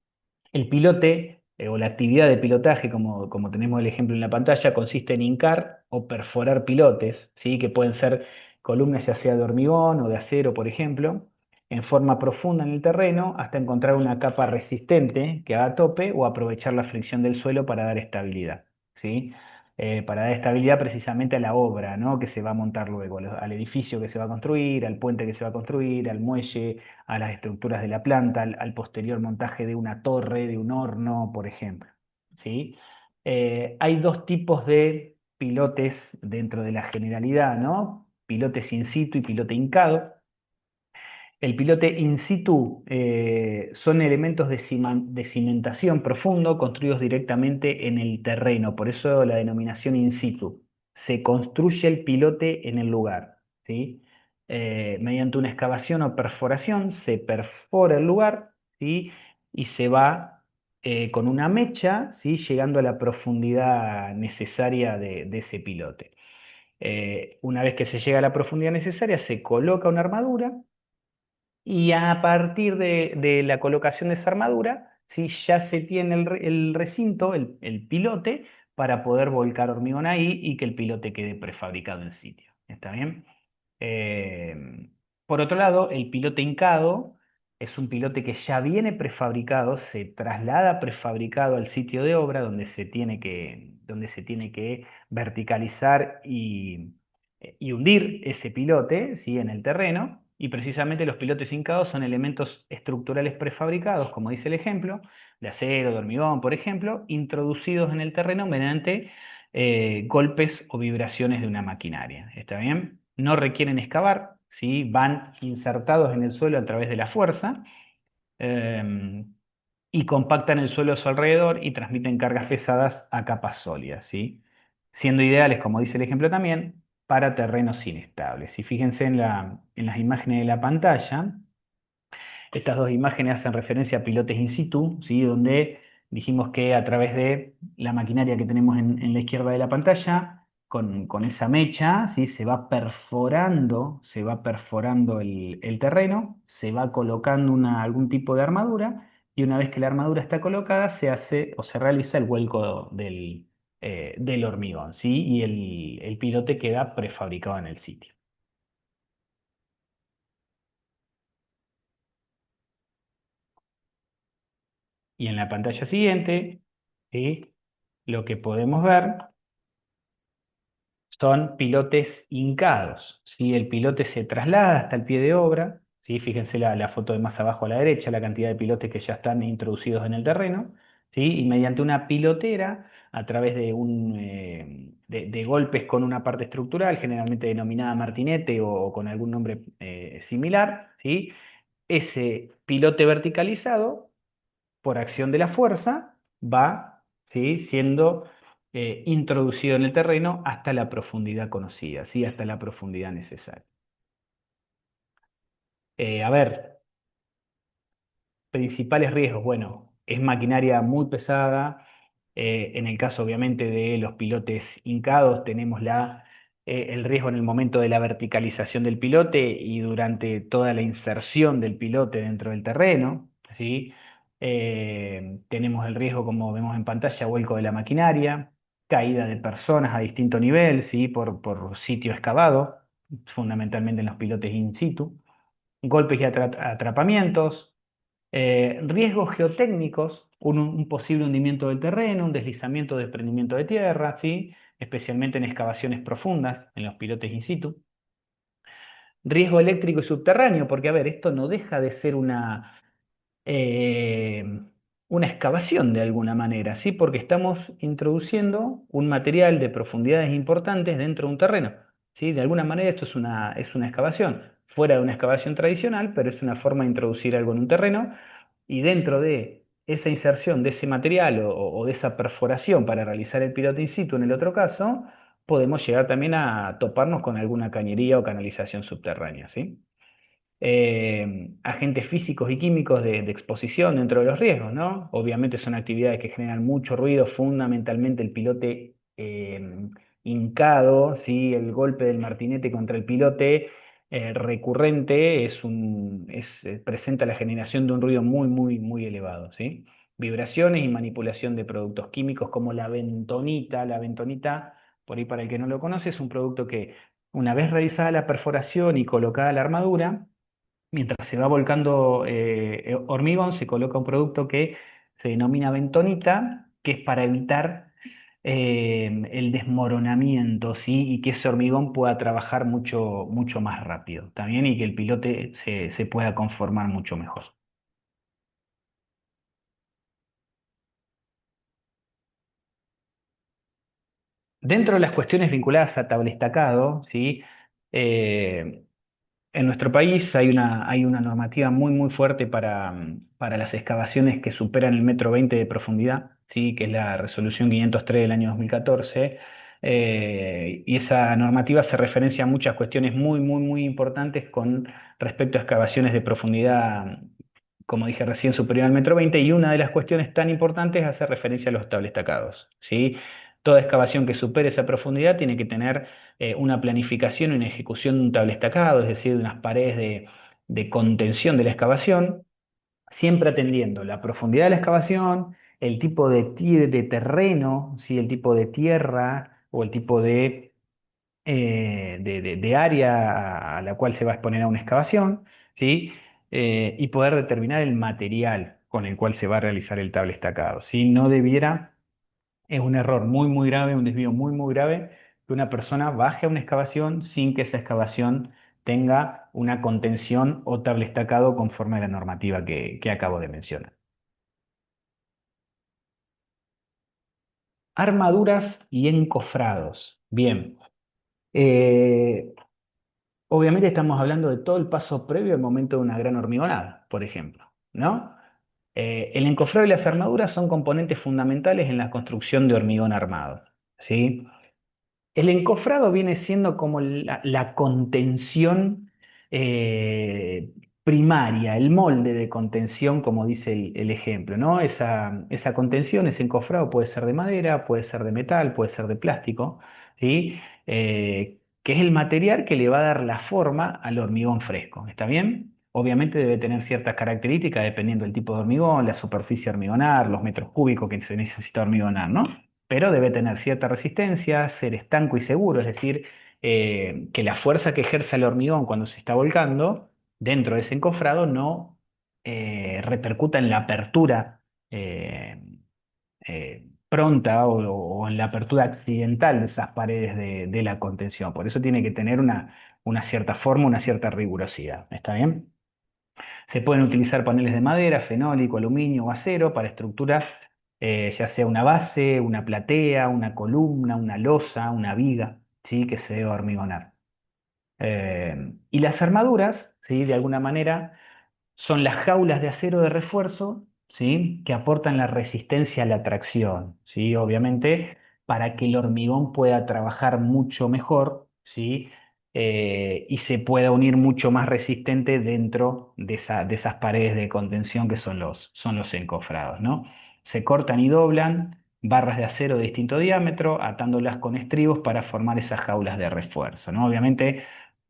El pilote o la actividad de pilotaje, como tenemos el ejemplo en la pantalla, consiste en hincar o perforar pilotes, ¿sí? Que pueden ser columnas ya sea de hormigón o de acero, por ejemplo, en forma profunda en el terreno hasta encontrar una capa resistente que haga tope o aprovechar la fricción del suelo para dar estabilidad, ¿sí? Para dar estabilidad precisamente a la obra, ¿no? Que se va a montar luego, al edificio que se va a construir, al puente que se va a construir, al muelle, a las estructuras de la planta, al posterior montaje de una torre, de un horno, por ejemplo. ¿Sí? Hay dos tipos de pilotes dentro de la generalidad, ¿no? Pilotes in situ y pilote hincado. El pilote in situ son elementos de cimentación profundo construidos directamente en el terreno, por eso la denominación in situ. Se construye el pilote en el lugar, ¿sí? Mediante una excavación o perforación se perfora el lugar, ¿sí? Y se va con una mecha, ¿sí? Llegando a la profundidad necesaria de ese pilote. Una vez que se llega a la profundidad necesaria, se coloca una armadura y a partir de la colocación de esa armadura, ¿sí? Ya se tiene el recinto, el pilote, para poder volcar hormigón ahí y que el pilote quede prefabricado en sitio. ¿Está bien? Por otro lado, el pilote hincado es un pilote que ya viene prefabricado, se traslada prefabricado al sitio de obra donde se tiene que verticalizar y hundir ese pilote, ¿sí? En el terreno. Y precisamente los pilotes hincados son elementos estructurales prefabricados, como dice el ejemplo, de acero, de hormigón, por ejemplo, introducidos en el terreno mediante golpes o vibraciones de una maquinaria. ¿Está bien? No requieren excavar, ¿sí? Van insertados en el suelo a través de la fuerza eh, y compactan el suelo a su alrededor y transmiten cargas pesadas a capas sólidas, ¿sí? Siendo ideales, como dice el ejemplo también, para terrenos inestables. Y fíjense en las imágenes de la pantalla. Estas dos imágenes hacen referencia a pilotes in situ, ¿sí? Donde dijimos que a través de la maquinaria que tenemos en la izquierda de la pantalla, con esa mecha, ¿sí? Se va perforando el terreno, se va colocando algún tipo de armadura, y una vez que la armadura está colocada, se hace o se realiza el vuelco del hormigón, ¿sí? Y el pilote queda prefabricado en el sitio. Y en la pantalla siguiente, ¿sí? Lo que podemos ver son pilotes hincados, ¿sí? El pilote se traslada hasta el pie de obra, ¿sí? Fíjense la foto de más abajo a la derecha, la cantidad de pilotes que ya están introducidos en el terreno, ¿sí? Y mediante una pilotera, a través de golpes con una parte estructural, generalmente denominada martinete o con algún nombre similar, ¿sí? Ese pilote verticalizado por acción de la fuerza, va, ¿sí? Siendo introducido en el terreno hasta la profundidad conocida, ¿sí? Hasta la profundidad necesaria. A ver, principales riesgos, bueno, es maquinaria muy pesada. En el caso, obviamente, de los pilotes hincados, tenemos el riesgo en el momento de la verticalización del pilote y durante toda la inserción del pilote dentro del terreno, ¿sí? Tenemos el riesgo, como vemos en pantalla, vuelco de la maquinaria, caída de personas a distinto nivel, ¿sí? Por sitio excavado, fundamentalmente en los pilotes in situ, golpes y atrapamientos. Riesgos geotécnicos, un posible hundimiento del terreno, un deslizamiento, desprendimiento de tierra, ¿sí? Especialmente en excavaciones profundas, en los pilotes in situ. Riesgo eléctrico y subterráneo, porque a ver, esto no deja de ser eh, una excavación de alguna manera, ¿sí? Porque estamos introduciendo un material de profundidades importantes dentro de un terreno, ¿sí? De alguna manera esto es una excavación, fuera de una excavación tradicional, pero es una forma de introducir algo en un terreno y dentro de esa inserción de ese material o de esa perforación para realizar el piloto in situ en el otro caso, podemos llegar también a toparnos con alguna cañería o canalización subterránea, ¿sí? Agentes físicos y químicos de exposición dentro de los riesgos, ¿no? Obviamente son actividades que generan mucho ruido, fundamentalmente el pilote hincado, ¿sí? El golpe del martinete contra el pilote recurrente presenta la generación de un ruido muy, muy, muy elevado, ¿sí? Vibraciones y manipulación de productos químicos como la bentonita. La bentonita, por ahí para el que no lo conoce, es un producto que una vez realizada la perforación y colocada la armadura, mientras se va volcando hormigón, se coloca un producto que se denomina bentonita, que es para evitar el desmoronamiento, ¿sí? Y que ese hormigón pueda trabajar mucho, mucho más rápido también y que el pilote se pueda conformar mucho mejor. Dentro de las cuestiones vinculadas a tablestacado, ¿sí? Eh, En nuestro país hay una normativa muy, muy fuerte para las excavaciones que superan el metro 20 de profundidad, ¿sí? Que es la resolución 503 del año 2014. Y esa normativa se referencia a muchas cuestiones muy, muy, muy importantes con respecto a excavaciones de profundidad, como dije recién, superior al metro 20. Y una de las cuestiones tan importantes hace referencia a los tablestacados, ¿sí? Toda excavación que supere esa profundidad tiene que tener una planificación y una ejecución de un tablestacado, es decir, de unas paredes de contención de la excavación, siempre atendiendo la profundidad de la excavación, el tipo de terreno, ¿sí? El tipo de tierra o el tipo de área a la cual se va a exponer a una excavación, ¿sí? Y poder determinar el material con el cual se va a realizar el tablestacado. Si no debiera es un error muy, muy grave, un desvío muy, muy grave, que una persona baje a una excavación sin que esa excavación tenga una contención o tablestacado conforme a la normativa que acabo de mencionar. Armaduras y encofrados. Bien. Eh, Obviamente estamos hablando de todo el paso previo al momento de una gran hormigonada, por ejemplo, ¿no? El encofrado y las armaduras son componentes fundamentales en la construcción de hormigón armado, ¿sí? El encofrado viene siendo como la contención primaria, el molde de contención, como dice el ejemplo, ¿no? Esa contención, ese encofrado puede ser de madera, puede ser de metal, puede ser de plástico, ¿sí? Que es el material que le va a dar la forma al hormigón fresco, ¿está bien? Obviamente debe tener ciertas características dependiendo del tipo de hormigón, la superficie a hormigonar, los metros cúbicos que se necesita hormigonar, ¿no? Pero debe tener cierta resistencia, ser estanco y seguro, es decir, que la fuerza que ejerce el hormigón cuando se está volcando dentro de ese encofrado no repercuta en la apertura eh, pronta o en la apertura accidental de esas paredes de la contención. Por eso tiene que tener una cierta forma, una cierta rigurosidad. ¿Está bien? Se pueden utilizar paneles de madera, fenólico, aluminio o acero para estructuras, ya sea una base, una platea, una columna, una losa, una viga, ¿sí? Que se debe hormigonar. Y las armaduras, ¿sí? De alguna manera son las jaulas de acero de refuerzo, ¿sí? Que aportan la resistencia a la tracción, ¿sí? Obviamente, para que el hormigón pueda trabajar mucho mejor, ¿sí? Y se pueda unir mucho más resistente dentro de esas paredes de contención que son los encofrados, ¿no? Se cortan y doblan barras de acero de distinto diámetro, atándolas con estribos para formar esas jaulas de refuerzo, ¿no? Obviamente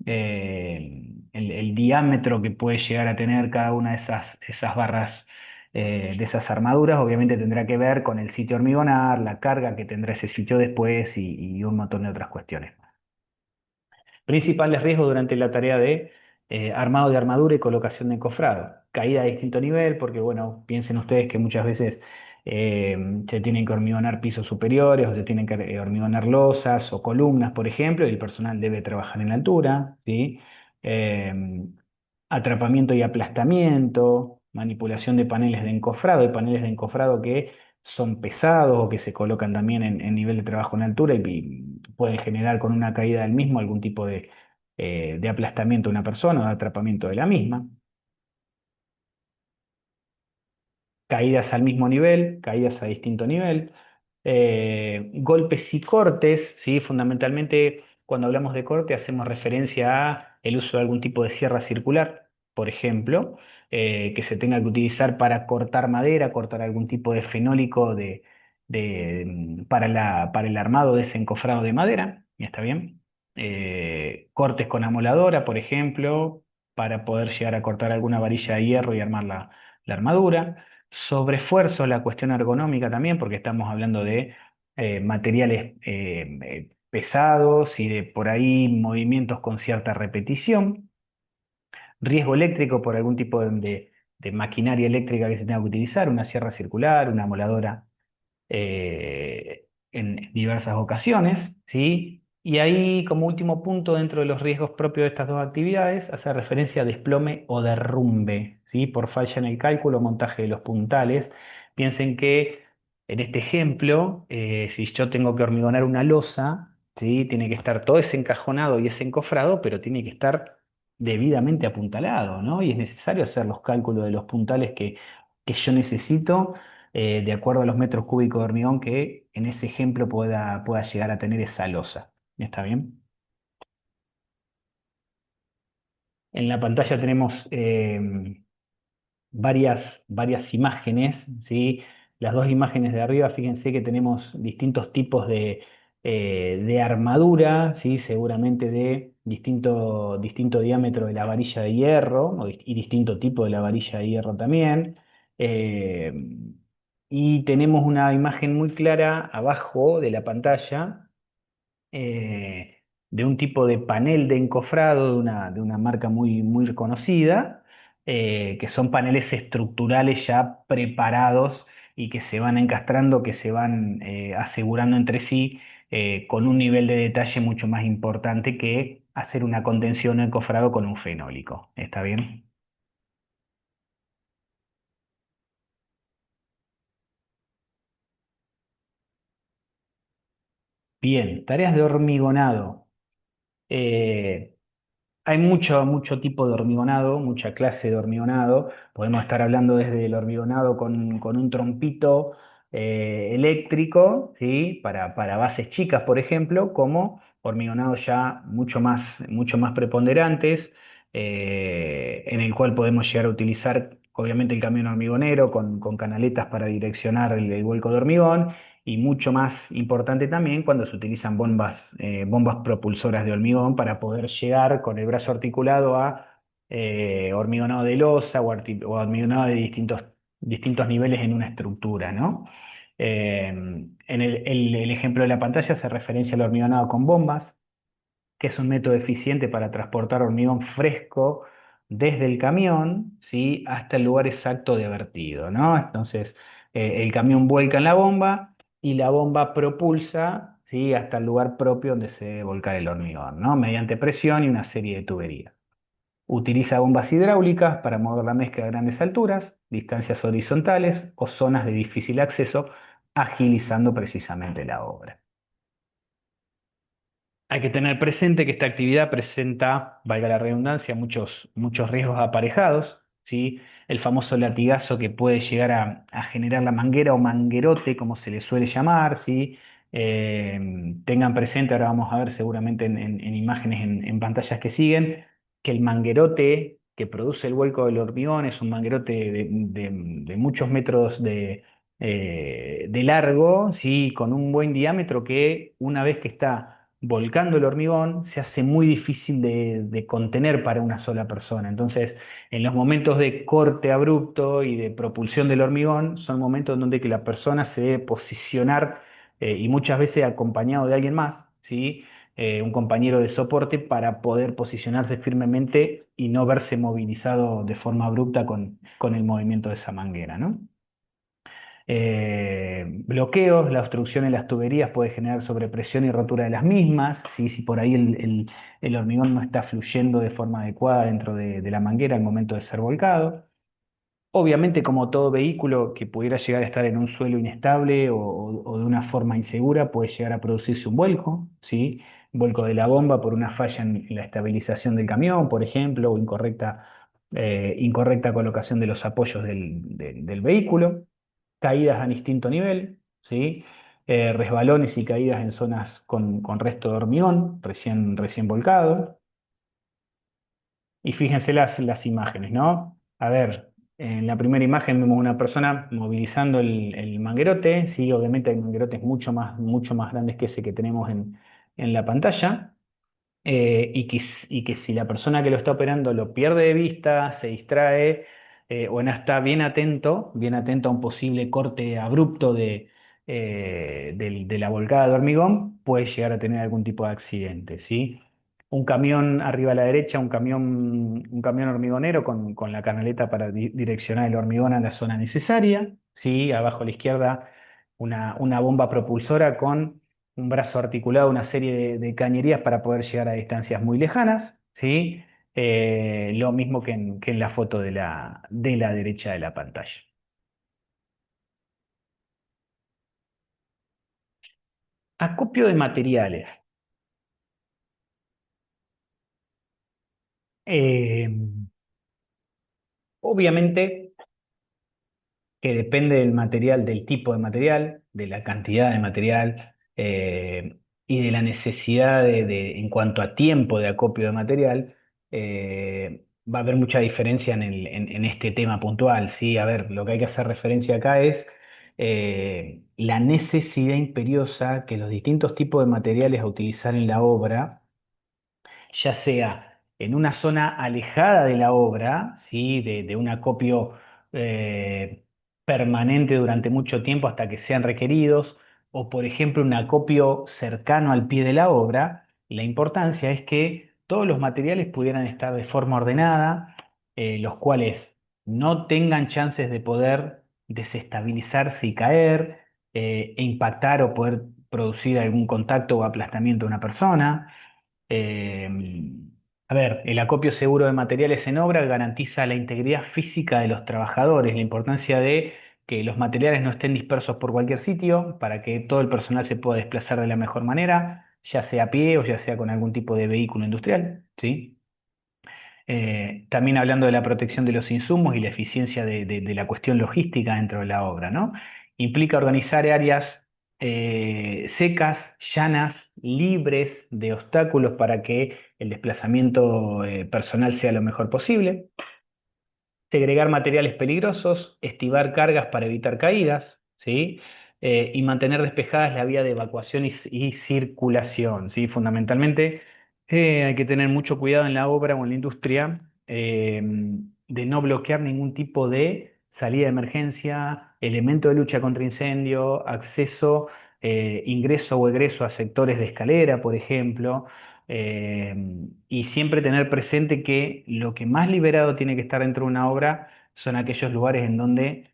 el diámetro que puede llegar a tener cada una de esas barras de esas armaduras, obviamente tendrá que ver con el sitio hormigonar, la carga que tendrá ese sitio después y un montón de otras cuestiones. Principales riesgos durante la tarea de armado de armadura y colocación de encofrado. Caída de distinto nivel, porque bueno, piensen ustedes que muchas veces eh, se tienen que hormigonar pisos superiores o se tienen que hormigonar losas o columnas, por ejemplo, y el personal debe trabajar en la altura, ¿sí? eh, atrapamiento y aplastamiento, manipulación de paneles de encofrado. Hay paneles de encofrado que son pesados o que se colocan también en nivel de trabajo en altura y pueden generar con una caída del mismo algún tipo de aplastamiento de una persona o de atrapamiento de la misma. Caídas al mismo nivel, caídas a distinto nivel, golpes y cortes, ¿sí? Fundamentalmente, cuando hablamos de corte, hacemos referencia a el uso de algún tipo de sierra circular, por ejemplo, que se tenga que utilizar para cortar madera, cortar algún tipo de fenólico para el armado de ese encofrado de madera, ¿está bien? Cortes con amoladora, por ejemplo, para poder llegar a cortar alguna varilla de hierro y armar la armadura. Sobreesfuerzo, la cuestión ergonómica también, porque estamos hablando de materiales pesados y de por ahí movimientos con cierta repetición. Riesgo eléctrico por algún tipo de maquinaria eléctrica que se tenga que utilizar, una sierra circular, una moladora en diversas ocasiones, ¿sí? Y ahí, como último punto, dentro de los riesgos propios de estas dos actividades, hace referencia a desplome o derrumbe, ¿sí? Por falla en el cálculo o montaje de los puntales. Piensen que en este ejemplo, si yo tengo que hormigonar una losa, ¿sí? Tiene que estar todo desencajonado y desencofrado, pero tiene que estar debidamente apuntalado, ¿no? Y es necesario hacer los cálculos de los puntales que yo necesito de acuerdo a los metros cúbicos de hormigón que en ese ejemplo pueda llegar a tener esa losa. ¿Está bien? En la pantalla tenemos varias imágenes, ¿sí? Las dos imágenes de arriba, fíjense que tenemos distintos tipos de armadura, ¿sí? Seguramente de distinto diámetro de la varilla de hierro y distinto tipo de la varilla de hierro también. Eh, y tenemos una imagen muy clara abajo de la pantalla eh, de un tipo de panel de encofrado de una marca muy reconocida, que son paneles estructurales ya preparados y que se van encastrando, que se van asegurando entre sí con un nivel de detalle mucho más importante que hacer una contención encofrado con un fenólico. ¿Está bien? Bien, tareas de hormigonado. Eh, Hay mucho tipo de hormigonado, mucha clase de hormigonado. Podemos estar hablando desde el hormigonado con un trompito eléctrico, ¿sí? Para bases chicas, por ejemplo, como hormigonados ya mucho más preponderantes, en el cual podemos llegar a utilizar, obviamente, el camión hormigonero con canaletas para direccionar el vuelco de hormigón y mucho más importante también cuando se utilizan bombas propulsoras de hormigón para poder llegar con el brazo articulado a hormigonado de losa o hormigonado de distintos niveles en una estructura, ¿no? En el ejemplo de la pantalla hace referencia al hormigonado con bombas, que es un método eficiente para transportar hormigón fresco desde el camión, ¿sí? Hasta el lugar exacto de vertido, ¿no? Entonces, el camión vuelca en la bomba y la bomba propulsa, ¿sí? Hasta el lugar propio donde se debe volcar el hormigón, ¿no? Mediante presión y una serie de tuberías. Utiliza bombas hidráulicas para mover la mezcla a grandes alturas, distancias horizontales o zonas de difícil acceso, agilizando precisamente la obra. Hay que tener presente que esta actividad presenta, valga la redundancia, muchos riesgos aparejados, ¿sí? El famoso latigazo que puede llegar a generar la manguera o manguerote, como se le suele llamar, ¿sí? Tengan presente, ahora vamos a ver seguramente en imágenes en pantallas que siguen, que el manguerote que produce el vuelco del hormigón es un manguerote de muchos metros de largo, ¿sí? Con un buen diámetro que una vez que está volcando el hormigón se hace muy difícil de contener para una sola persona. Entonces, en los momentos de corte abrupto y de propulsión del hormigón, son momentos en donde que la persona se debe posicionar y muchas veces acompañado de alguien más, ¿sí? Un compañero de soporte para poder posicionarse firmemente y no verse movilizado de forma abrupta con el movimiento de esa manguera, ¿no? bloqueos, la obstrucción en las tuberías puede generar sobrepresión y rotura de las mismas, ¿sí? Si por ahí el hormigón no está fluyendo de forma adecuada dentro de la manguera al momento de ser volcado. Obviamente, como todo vehículo que pudiera llegar a estar en un suelo inestable o de una forma insegura, puede llegar a producirse un vuelco, ¿sí? Un vuelco de la bomba por una falla en la estabilización del camión, por ejemplo, o incorrecta colocación de los apoyos del vehículo, caídas a distinto nivel, ¿sí? Resbalones y caídas en zonas con resto de hormigón recién volcado. Y fíjense las imágenes, ¿no? A ver, en la primera imagen vemos una persona movilizando el manguerote, sí, obviamente hay manguerotes mucho más grandes que ese que tenemos en la pantalla, y que si la persona que lo está operando lo pierde de vista, se distrae, o no está bien atento a un posible corte abrupto de la volcada de hormigón, puede llegar a tener algún tipo de accidente, ¿sí? Un camión arriba a la derecha, un camión hormigonero con la canaleta para direccionar el hormigón a la zona necesaria, ¿sí? Abajo a la izquierda una bomba propulsora con un brazo articulado, una serie de cañerías para poder llegar a distancias muy lejanas, ¿sí? Lo mismo que en la foto de la derecha de la pantalla. Acopio de materiales. Eh, Obviamente que depende del material, del tipo de material, de la cantidad de material, y de la necesidad en cuanto a tiempo de acopio de material. Va a haber mucha diferencia en este tema puntual, ¿sí? A ver, lo que hay que hacer referencia acá es la necesidad imperiosa que los distintos tipos de materiales a utilizar en la obra, ya sea en una zona alejada de la obra, ¿sí? De un acopio eh, permanente durante mucho tiempo hasta que sean requeridos, o por ejemplo un acopio cercano al pie de la obra, la importancia es que todos los materiales pudieran estar de forma ordenada, los cuales no tengan chances de poder desestabilizarse y caer, e impactar o poder producir algún contacto o aplastamiento de una persona. eh, a ver, el acopio seguro de materiales en obra garantiza la integridad física de los trabajadores, la importancia de que los materiales no estén dispersos por cualquier sitio para que todo el personal se pueda desplazar de la mejor manera, ya sea a pie o ya sea con algún tipo de vehículo industrial, ¿sí? También hablando de la protección de los insumos y la eficiencia de la cuestión logística dentro de la obra, ¿no? Implica organizar áreas secas, llanas, libres de obstáculos para que el desplazamiento personal sea lo mejor posible, segregar materiales peligrosos, estivar cargas para evitar caídas, ¿sí? Y mantener despejadas la vía de evacuación y circulación, ¿sí? Fundamentalmente, hay que tener mucho cuidado en la obra o en la industria, de no bloquear ningún tipo de salida de emergencia, elemento de lucha contra incendio, acceso, ingreso o egreso a sectores de escalera, por ejemplo. eh, y siempre tener presente que lo que más liberado tiene que estar dentro de una obra son aquellos lugares en donde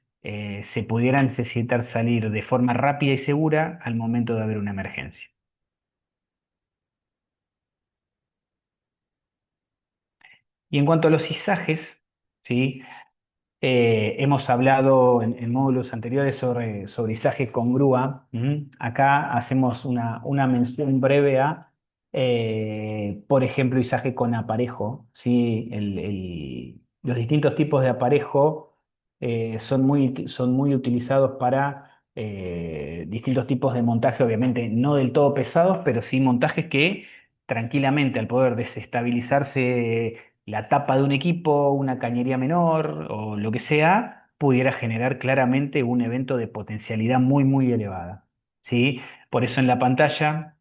se pudiera necesitar salir de forma rápida y segura al momento de haber una emergencia. Y en cuanto a los izajes, ¿sí? Hemos hablado en módulos anteriores sobre izaje con grúa. ¿M? Acá hacemos una mención breve a, por ejemplo, izaje con aparejo, ¿sí? Los distintos tipos de aparejo son muy utilizados para distintos tipos de montaje, obviamente no del todo pesados, pero sí montajes que tranquilamente, al poder desestabilizarse la tapa de un equipo, una cañería menor o lo que sea, pudiera generar claramente un evento de potencialidad muy elevada, ¿sí? Por eso en la pantalla,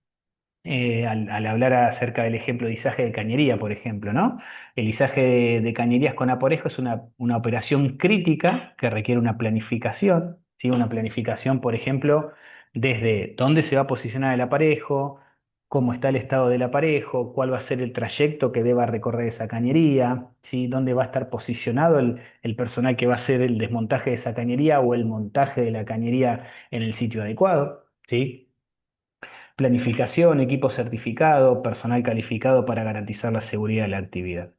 al hablar acerca del ejemplo de izaje de cañería, por ejemplo, ¿no? El izaje de cañerías con aparejo es una operación crítica que requiere una planificación, ¿sí? Una planificación, por ejemplo, desde dónde se va a posicionar el aparejo, cómo está el estado del aparejo, cuál va a ser el trayecto que deba recorrer esa cañería, ¿sí? Dónde va a estar posicionado el personal que va a hacer el desmontaje de esa cañería o el montaje de la cañería en el sitio adecuado, ¿sí? Planificación, equipo certificado, personal calificado para garantizar la seguridad de la actividad.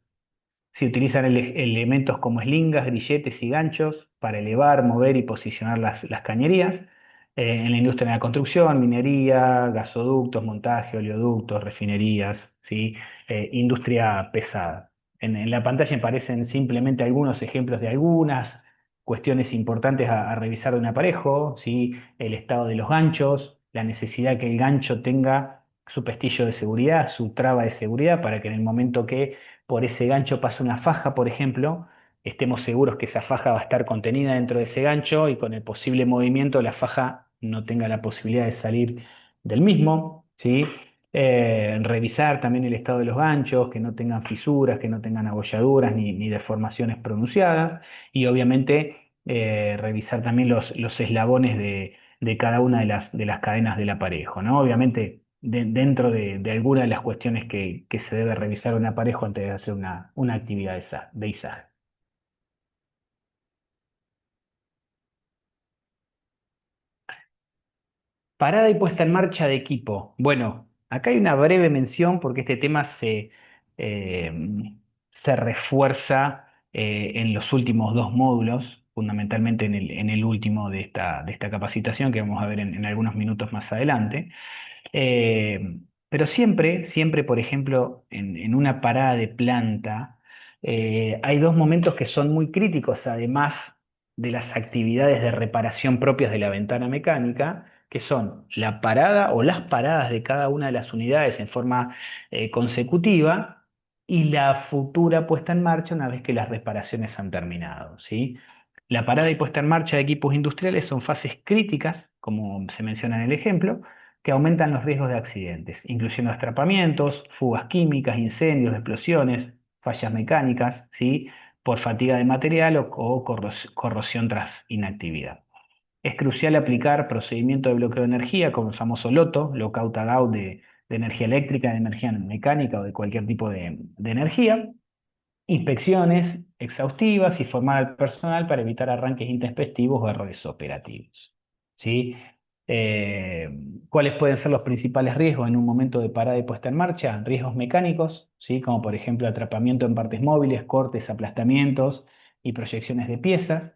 Se utilizan elementos como eslingas, grilletes y ganchos para elevar, mover y posicionar las cañerías. En la industria de la construcción, minería, gasoductos, montaje, oleoductos, refinerías, ¿sí? Industria pesada. En la pantalla aparecen simplemente algunos ejemplos de algunas cuestiones importantes a revisar de un aparejo, ¿sí? El estado de los ganchos, la necesidad que el gancho tenga su pestillo de seguridad, su traba de seguridad, para que en el momento que por ese gancho pasa una faja, por ejemplo, estemos seguros que esa faja va a estar contenida dentro de ese gancho y con el posible movimiento la faja no tenga la posibilidad de salir del mismo, ¿sí? Revisar también el estado de los ganchos, que no tengan fisuras, que no tengan abolladuras ni deformaciones pronunciadas y obviamente revisar también los eslabones de cada una de las cadenas del aparejo, ¿no? Obviamente dentro de alguna de las cuestiones que se debe revisar un aparejo antes de hacer una actividad de izaje. Parada y puesta en marcha de equipo. Bueno, acá hay una breve mención porque este tema eh, se refuerza en los últimos dos módulos, fundamentalmente en el último de esta capacitación que vamos a ver en algunos minutos más adelante. Pero siempre, por ejemplo, en una parada de planta, hay dos momentos que son muy críticos, además de las actividades de reparación propias de la ventana mecánica, que son la parada o las paradas de cada una de las unidades en forma consecutiva y la futura puesta en marcha una vez que las reparaciones han terminado, ¿sí? La parada y puesta en marcha de equipos industriales son fases críticas, como se menciona en el ejemplo, que aumentan los riesgos de accidentes, incluyendo atrapamientos, fugas químicas, incendios, explosiones, fallas mecánicas, ¿sí? Por fatiga de material o corrosión tras inactividad. Es crucial aplicar procedimientos de bloqueo de energía, como el famoso LOTO, Lockout Tagout de energía eléctrica, de energía mecánica o de cualquier tipo de energía, inspecciones exhaustivas y formar al personal para evitar arranques intempestivos o errores operativos. ¿Sí? Eh, ¿Cuáles pueden ser los principales riesgos en un momento de parada y puesta en marcha? Riesgos mecánicos, ¿sí? Como por ejemplo atrapamiento en partes móviles, cortes, aplastamientos y proyecciones de piezas.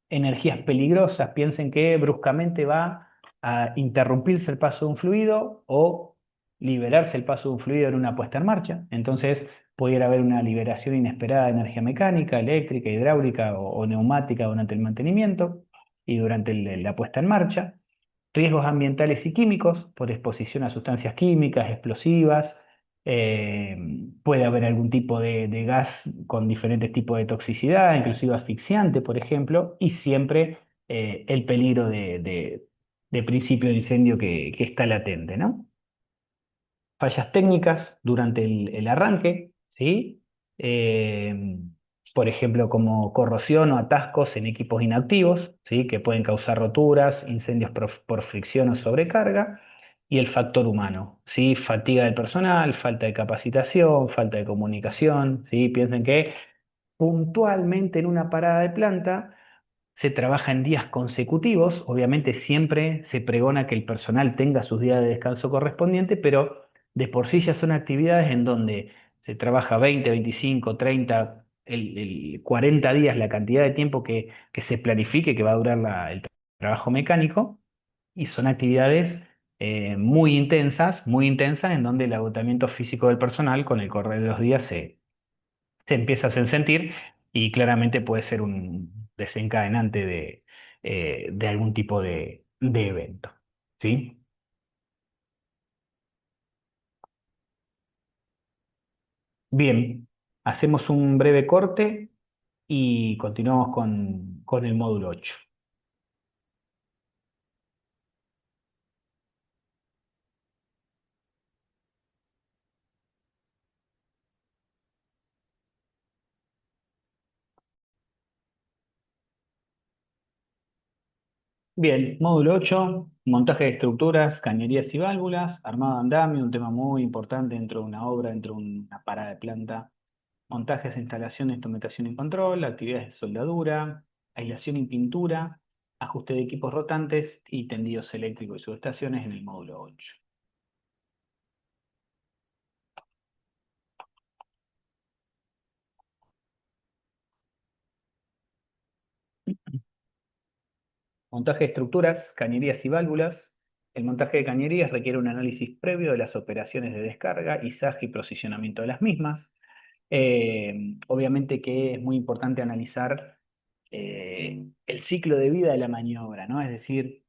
Energías peligrosas, piensen que bruscamente va a interrumpirse el paso de un fluido o liberarse el paso de un fluido en una puesta en marcha. Entonces, pudiera haber una liberación inesperada de energía mecánica, eléctrica, hidráulica o neumática durante el mantenimiento y durante la puesta en marcha. Riesgos ambientales y químicos por exposición a sustancias químicas, explosivas. eh, Puede haber algún tipo de gas con diferentes tipos de toxicidad, inclusive asfixiante, por ejemplo, y siempre el peligro de principio de incendio que está latente, ¿no? Fallas técnicas durante el arranque, ¿sí? Eh, por ejemplo, como corrosión o atascos en equipos inactivos, ¿sí? Que pueden causar roturas, incendios por fricción o sobrecarga, y el factor humano, ¿sí? Fatiga del personal, falta de capacitación, falta de comunicación, ¿sí? Piensen que puntualmente en una parada de planta se trabaja en días consecutivos, obviamente siempre se pregona que el personal tenga sus días de descanso correspondientes, pero de por sí ya son actividades en donde se trabaja 20, 25, 30, 40 días, la cantidad de tiempo que se planifique que va a durar el trabajo mecánico, y son actividades muy intensas, en donde el agotamiento físico del personal con el correr de los días se empieza a hacer sentir y claramente puede ser un desencadenante de algún tipo de evento. ¿Sí? Bien, hacemos un breve corte y continuamos con el módulo 8. Bien, módulo 8. Montaje de estructuras, cañerías y válvulas, armado de andamio, un tema muy importante dentro de una obra, dentro de una parada de planta. Montajes, instalación, instrumentación y control, actividades de soldadura, aislación y pintura, ajuste de equipos rotantes y tendidos eléctricos y subestaciones en el módulo 8. Montaje de estructuras, cañerías y válvulas. El montaje de cañerías requiere un análisis previo de las operaciones de descarga, izaje y posicionamiento de las mismas. Obviamente que es muy importante analizar el ciclo de vida de la maniobra, ¿no? Es decir,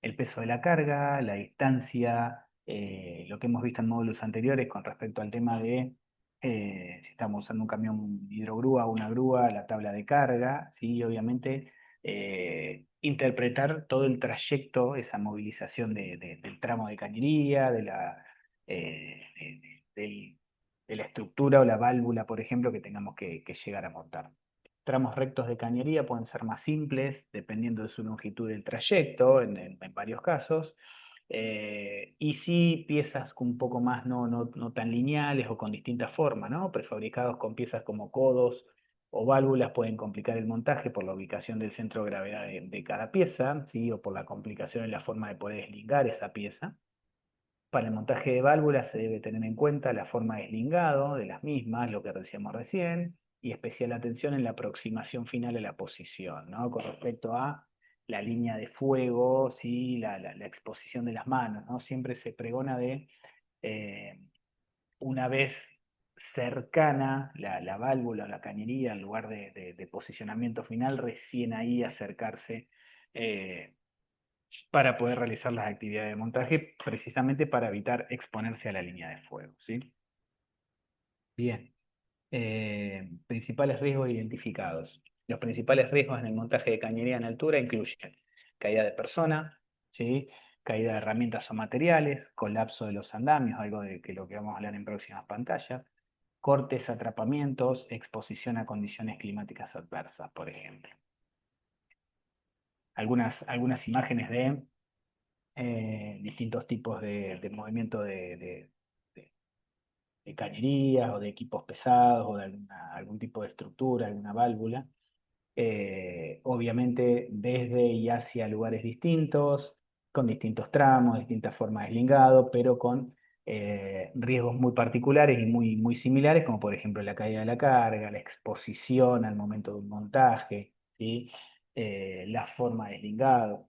el peso de la carga, la distancia, lo que hemos visto en módulos anteriores con respecto al tema de si estamos usando un camión hidrogrúa o una grúa, la tabla de carga, ¿sí? Y obviamente interpretar todo el trayecto, esa movilización del tramo de cañería, de la estructura o la válvula, por ejemplo, que tengamos que llegar a montar. Tramos rectos de cañería pueden ser más simples, dependiendo de su longitud del trayecto, en varios casos. Y sí, piezas un poco más no tan lineales o con distintas formas, ¿no? Prefabricados con piezas como codos o válvulas pueden complicar el montaje por la ubicación del centro de gravedad de cada pieza, ¿sí? O por la complicación en la forma de poder desligar esa pieza. Para el montaje de válvulas se debe tener en cuenta la forma de deslingado de las mismas, lo que decíamos recién, y especial atención en la aproximación final a la posición, ¿no? Con respecto a la línea de fuego, ¿sí? La exposición de las manos, ¿no? Siempre se pregona de eh, una vez cercana la válvula o la cañería al lugar de posicionamiento final, recién ahí acercarse eh, para poder realizar las actividades de montaje, precisamente para evitar exponerse a la línea de fuego, ¿sí? Bien. Principales riesgos identificados. Los principales riesgos en el montaje de cañería en altura incluyen caída de persona, ¿sí? Caída de herramientas o materiales, colapso de los andamios, algo de que lo que vamos a hablar en próximas pantallas, cortes, atrapamientos, exposición a condiciones climáticas adversas, por ejemplo. Algunas imágenes de distintos tipos de movimiento de- de cañerías o de equipos pesados o de algún tipo de estructura, alguna válvula. Obviamente desde y hacia lugares distintos, con distintos tramos, distintas formas de lingado, pero con riesgos muy particulares y muy similares, como por ejemplo la caída de la carga, la exposición al momento de un montaje, ¿sí? La forma de deslingado.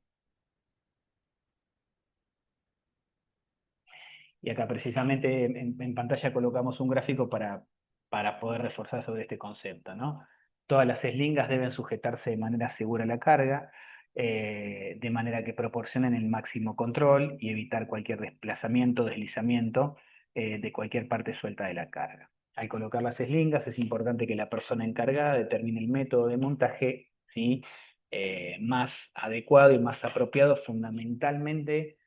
Y acá precisamente en pantalla colocamos un gráfico para poder reforzar sobre este concepto, ¿no? Todas las eslingas deben sujetarse de manera segura a la carga, de manera que proporcionen el máximo control y evitar cualquier desplazamiento, deslizamiento de cualquier parte suelta de la carga. Al colocar las eslingas es importante que la persona encargada determine el método de montaje, ¿sí? Más adecuado y más apropiado, fundamentalmente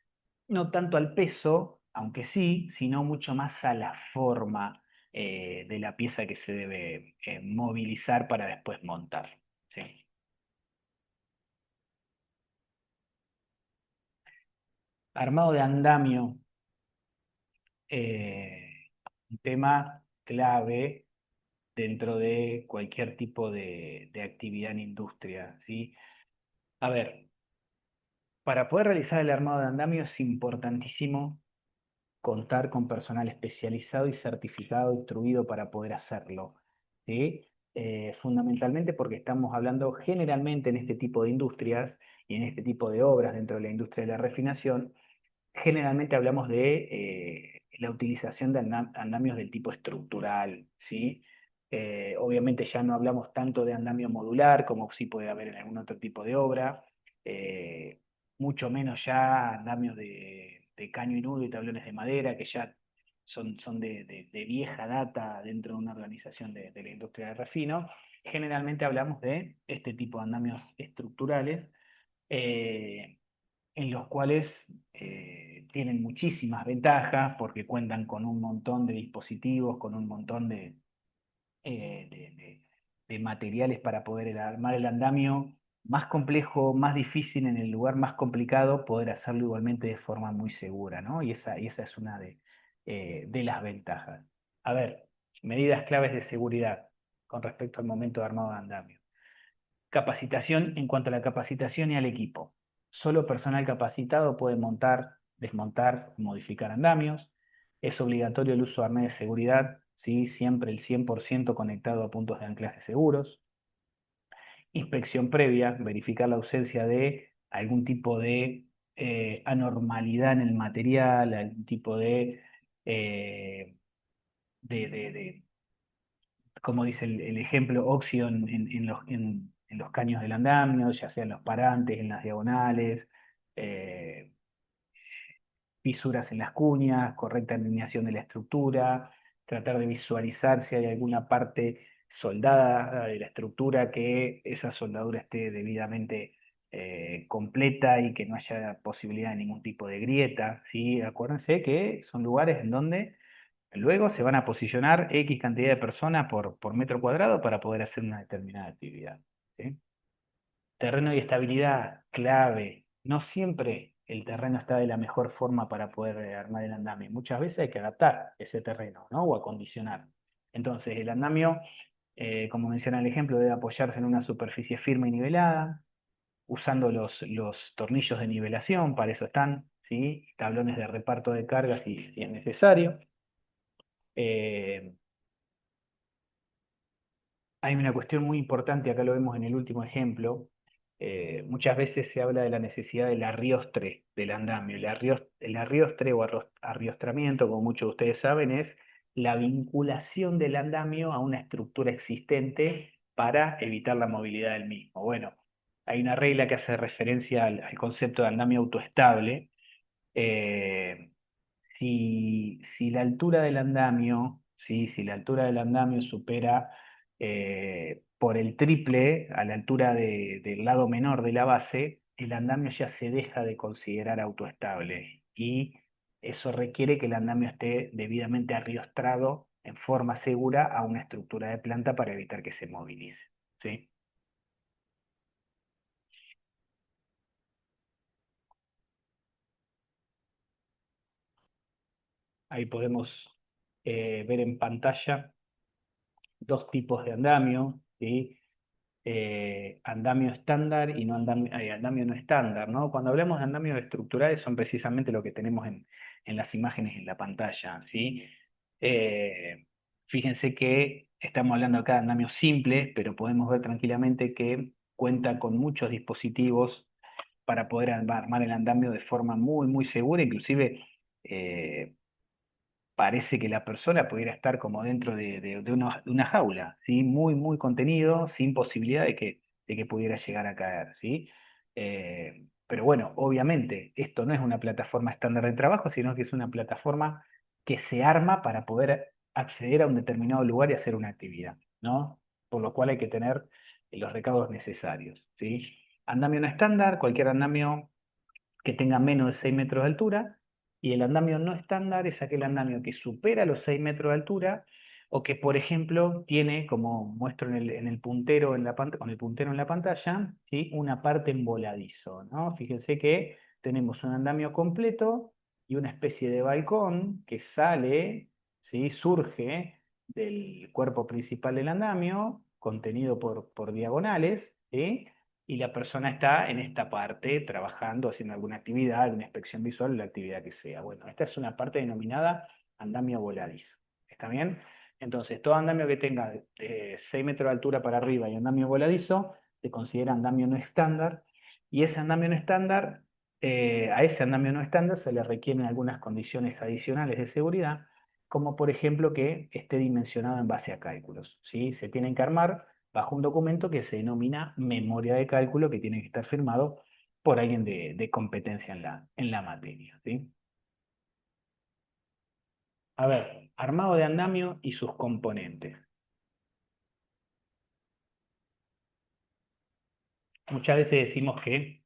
no tanto al peso, aunque sí, sino mucho más a la forma de la pieza que se debe movilizar para después montar. ¿Sí? Armado de andamio, un tema clave dentro de cualquier tipo de actividad en industria. ¿Sí? A ver, para poder realizar el armado de andamio es importantísimo contar con personal especializado y certificado, instruido para poder hacerlo, ¿sí? Fundamentalmente porque estamos hablando generalmente en este tipo de industrias y en este tipo de obras dentro de la industria de la refinación, generalmente hablamos de la utilización de andamios del tipo estructural, ¿sí? Obviamente ya no hablamos tanto de andamio modular, como sí puede haber en algún otro tipo de obra, eh, mucho menos ya andamios de caño y nudo y tablones de madera, que ya son de vieja data dentro de una organización de la industria de refino. Generalmente hablamos de este tipo de andamios estructurales. eh, en los cuales tienen muchísimas ventajas porque cuentan con un montón de dispositivos, con un montón eh, de- de- de materiales para poder armar el andamio, más complejo, más difícil en el lugar más complicado, poder hacerlo igualmente de forma muy segura, ¿no? Y esa es una de las ventajas. A ver, medidas claves de seguridad con respecto al momento de armado de andamio. Capacitación en cuanto a la capacitación y al equipo. Solo personal capacitado puede montar, desmontar, modificar andamios. Es obligatorio el uso de arnés de seguridad, ¿sí? Siempre el 100% conectado a puntos de anclaje seguros. Inspección previa, verificar la ausencia de algún tipo de anormalidad en el material, algún tipo eh, de, como dice el ejemplo, óxido en los caños del andamio, ya sea en los parantes, en las diagonales, eh, fisuras en las cuñas, correcta alineación de la estructura, tratar de visualizar si hay alguna parte soldada de la estructura, que esa soldadura esté debidamente completa y que no haya posibilidad de ningún tipo de grieta, ¿sí? Acuérdense que son lugares en donde luego se van a posicionar X cantidad de personas por metro cuadrado para poder hacer una determinada actividad, ¿sí? Terreno y estabilidad, clave. No siempre el terreno está de la mejor forma para poder armar el andamio. Muchas veces hay que adaptar ese terreno, ¿no? O acondicionar. Entonces, el andamio, como menciona el ejemplo, debe apoyarse en una superficie firme y nivelada, usando los tornillos de nivelación, para eso están, ¿sí? Tablones de reparto de cargas si es necesario. Eh, Hay una cuestión muy importante, acá lo vemos en el último ejemplo. Muchas veces se habla de la necesidad del arriostre del andamio. El arriostre o arriostramiento, como muchos de ustedes saben, es la vinculación del andamio a una estructura existente para evitar la movilidad del mismo. Bueno, hay una regla que hace referencia al concepto de andamio autoestable. Eh, si la altura del andamio, ¿sí? Si la altura del andamio supera por el triple a la altura del lado menor de la base, el andamio ya se deja de considerar autoestable y eso requiere que el andamio esté debidamente arriostrado en forma segura a una estructura de planta para evitar que se movilice, ¿sí? Ahí podemos ver en pantalla dos tipos de andamio, ¿sí? Andamio estándar y no andamio no estándar, ¿no? Cuando hablamos de andamios estructurales son precisamente lo que tenemos en las imágenes en la pantalla, ¿sí? Eh, Fíjense que estamos hablando acá de andamios simples, pero podemos ver tranquilamente que cuenta con muchos dispositivos para poder armar el andamio de forma muy, muy segura, inclusive eh, parece que la persona pudiera estar como dentro de una jaula, ¿sí? Muy, muy contenido, sin posibilidad de que pudiera llegar a caer, ¿sí? Pero bueno, obviamente, esto no es una plataforma estándar de trabajo, sino que es una plataforma que se arma para poder acceder a un determinado lugar y hacer una actividad, ¿no? Por lo cual hay que tener los recaudos necesarios, ¿sí? Andamio no estándar, cualquier andamio que tenga menos de 6 metros de altura, y el andamio no estándar es aquel andamio que supera los 6 metros de altura o que, por ejemplo, tiene, como muestro en el puntero con el puntero en la pantalla, ¿sí? Una parte en voladizo, ¿no? Fíjense que tenemos un andamio completo y una especie de balcón que sale, ¿sí? Surge del cuerpo principal del andamio, contenido por diagonales, ¿sí? Y la persona está en esta parte trabajando, haciendo alguna actividad, una inspección visual, la actividad que sea. Bueno, esta es una parte denominada andamio voladizo. ¿Está bien? Entonces, todo andamio que tenga 6 metros de altura para arriba y andamio voladizo se considera andamio no estándar. Y ese andamio no estándar, a ese andamio no estándar se le requieren algunas condiciones adicionales de seguridad, como por ejemplo que esté dimensionado en base a cálculos, ¿sí? Se tienen que armar bajo un documento que se denomina memoria de cálculo, que tiene que estar firmado por alguien de competencia en la materia, ¿sí? A ver, armado de andamio y sus componentes. Muchas veces decimos que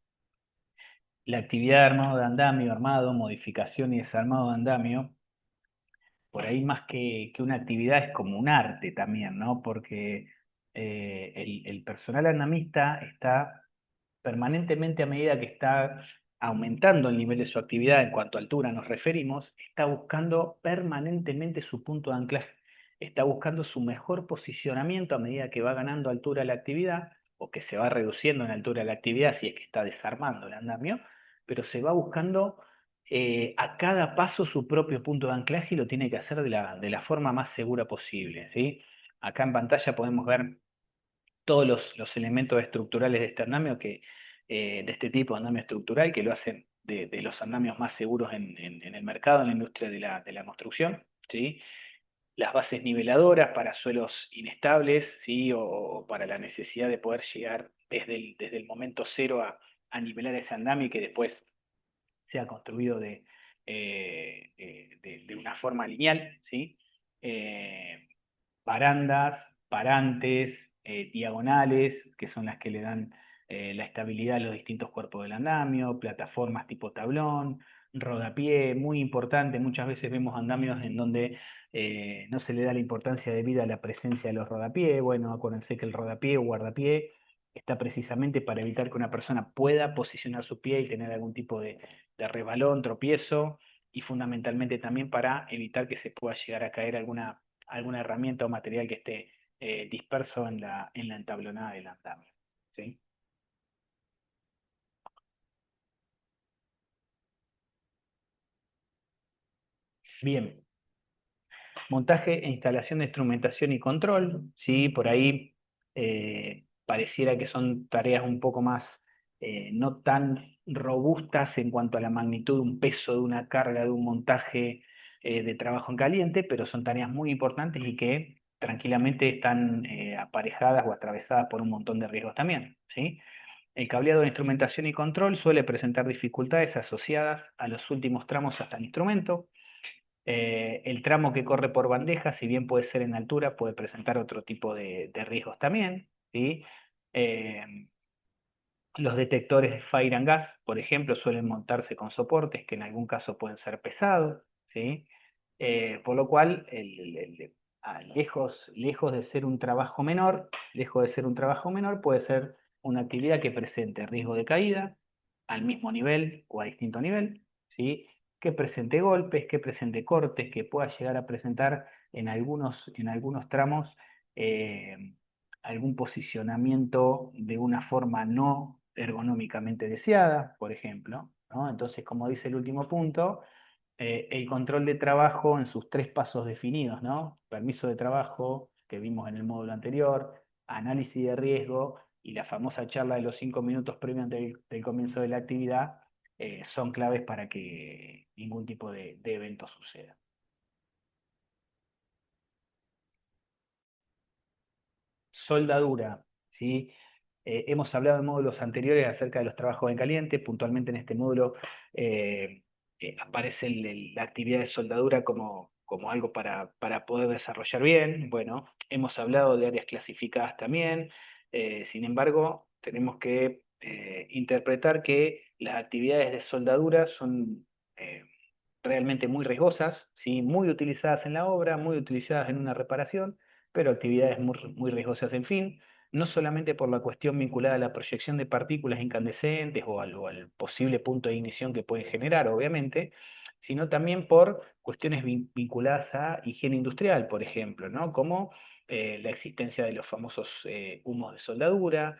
la actividad de armado de andamio, armado, modificación y desarmado de andamio, por ahí más que una actividad es como un arte también, ¿no? Porque el personal andamista está permanentemente a medida que está aumentando el nivel de su actividad en cuanto a altura nos referimos, está buscando permanentemente su punto de anclaje, está buscando su mejor posicionamiento a medida que va ganando altura la actividad o que se va reduciendo en altura la actividad si es que está desarmando el andamio, pero se va buscando a cada paso su propio punto de anclaje y lo tiene que hacer de la forma más segura posible, ¿sí? Acá en pantalla podemos ver todos los elementos estructurales de este andamio de este tipo de andamio estructural que lo hacen de los andamios más seguros en el mercado, en la industria de la construcción, ¿sí? Las bases niveladoras para suelos inestables, ¿sí? O para la necesidad de poder llegar desde el momento cero a nivelar ese andamio y que después sea construido de una forma lineal, ¿sí? Eh, Barandas, parantes, diagonales, que son las que le dan la estabilidad a los distintos cuerpos del andamio, plataformas tipo tablón, rodapié, muy importante, muchas veces vemos andamios en donde no se le da la importancia debida a la presencia de los rodapié. Bueno, acuérdense que el rodapié o guardapié está precisamente para evitar que una persona pueda posicionar su pie y tener algún tipo de resbalón, tropiezo, y fundamentalmente también para evitar que se pueda llegar a caer alguna herramienta o material que esté disperso en la entablonada del andamio. ¿Sí? Bien, montaje e instalación de instrumentación y control, ¿sí? Por ahí pareciera que son tareas un poco más no tan robustas en cuanto a la magnitud, un peso de una carga, de un montaje de trabajo en caliente, pero son tareas muy importantes y que tranquilamente están aparejadas o atravesadas por un montón de riesgos también, ¿sí? El cableado de instrumentación y control suele presentar dificultades asociadas a los últimos tramos hasta el instrumento. El tramo que corre por bandeja, si bien puede ser en altura, puede presentar otro tipo de riesgos también, ¿sí? Eh, los detectores de fire and gas, por ejemplo, suelen montarse con soportes que en algún caso pueden ser pesados, ¿sí? Por lo cual, lejos de ser un trabajo menor, puede ser una actividad que presente riesgo de caída al mismo nivel o a distinto nivel, ¿sí? Que presente golpes, que presente cortes, que pueda llegar a presentar en algunos tramos eh, algún posicionamiento de una forma no ergonómicamente deseada, por ejemplo, ¿no? Entonces, como dice el último punto, el control de trabajo en sus tres pasos definidos, ¿no? Permiso de trabajo, que vimos en el módulo anterior, análisis de riesgo y la famosa charla de los 5 minutos previos del comienzo de la actividad, son claves para que ningún tipo de evento suceda. Soldadura, ¿sí? Hemos hablado en módulos anteriores acerca de los trabajos en caliente, puntualmente en este módulo eh, aparece la actividad de soldadura como algo para poder desarrollar bien. Bueno, hemos hablado de áreas clasificadas también, sin embargo, tenemos que interpretar que las actividades de soldadura son eh, realmente muy riesgosas, ¿sí? Muy utilizadas en la obra, muy utilizadas en una reparación, pero actividades muy riesgosas en fin, no solamente por la cuestión vinculada a la proyección de partículas incandescentes o al posible punto de ignición que pueden generar, obviamente, sino también por cuestiones vinculadas a higiene industrial, por ejemplo, ¿no? Como la existencia de los famosos humos de soldadura,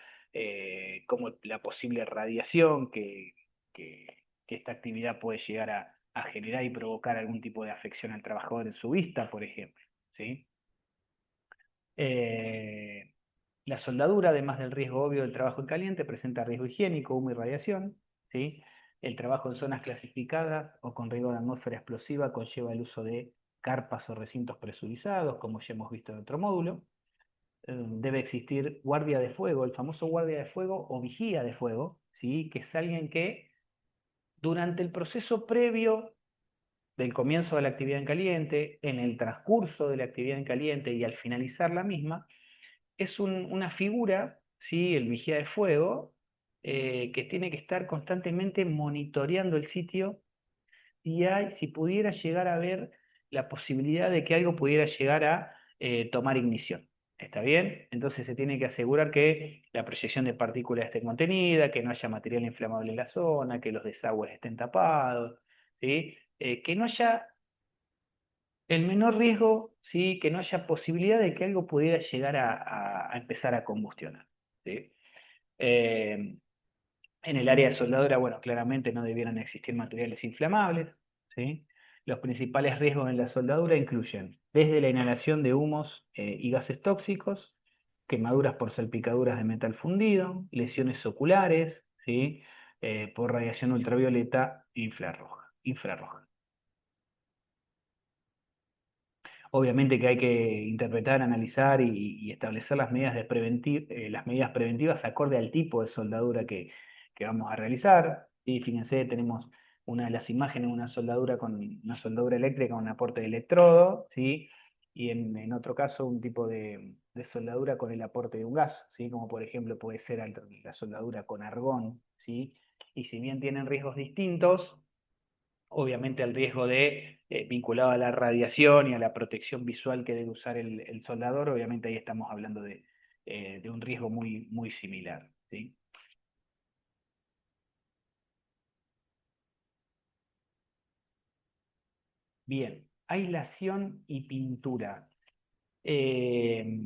como la posible radiación que, que esta actividad puede llegar a generar y provocar algún tipo de afección al trabajador en su vista, por ejemplo, ¿sí? Eh, la soldadura, además del riesgo obvio del trabajo en caliente, presenta riesgo higiénico, humo y radiación, ¿sí? El trabajo en zonas clasificadas o con riesgo de atmósfera explosiva conlleva el uso de carpas o recintos presurizados, como ya hemos visto en otro módulo. Debe existir guardia de fuego, el famoso guardia de fuego o vigía de fuego, ¿sí? Que es alguien que durante el proceso previo del comienzo de la actividad en caliente, en el transcurso de la actividad en caliente y al finalizar la misma, es una figura, ¿sí? El vigía de fuego, que tiene que estar constantemente monitoreando el sitio si pudiera llegar a ver la posibilidad de que algo pudiera llegar a tomar ignición. ¿Está bien? Entonces se tiene que asegurar que la proyección de partículas esté contenida, que no haya material inflamable en la zona, que los desagües estén tapados, ¿sí? Que no haya el menor riesgo, ¿sí? Que no haya posibilidad de que algo pudiera llegar a empezar a combustionar, ¿sí? Eh, en el área de soldadura, bueno, claramente no debieran existir materiales inflamables, ¿sí? Los principales riesgos en la soldadura incluyen desde la inhalación de humos y gases tóxicos, quemaduras por salpicaduras de metal fundido, lesiones oculares, ¿sí? Por radiación ultravioleta e infrarroja. Obviamente que hay que interpretar, analizar y establecer las medidas preventivas acorde al tipo de soldadura que vamos a realizar. ¿Sí? Fíjense, tenemos una de las imágenes, una soldadura eléctrica con un aporte de electrodo, ¿sí? Y en otro caso un tipo de soldadura con el aporte de un gas, ¿sí? Como por ejemplo puede ser la soldadura con argón, ¿sí? Y si bien tienen riesgos distintos, obviamente el riesgo vinculado a la radiación y a la protección visual que debe usar el soldador, obviamente ahí estamos hablando de un riesgo muy similar, ¿sí? Bien, aislación y pintura. Eh,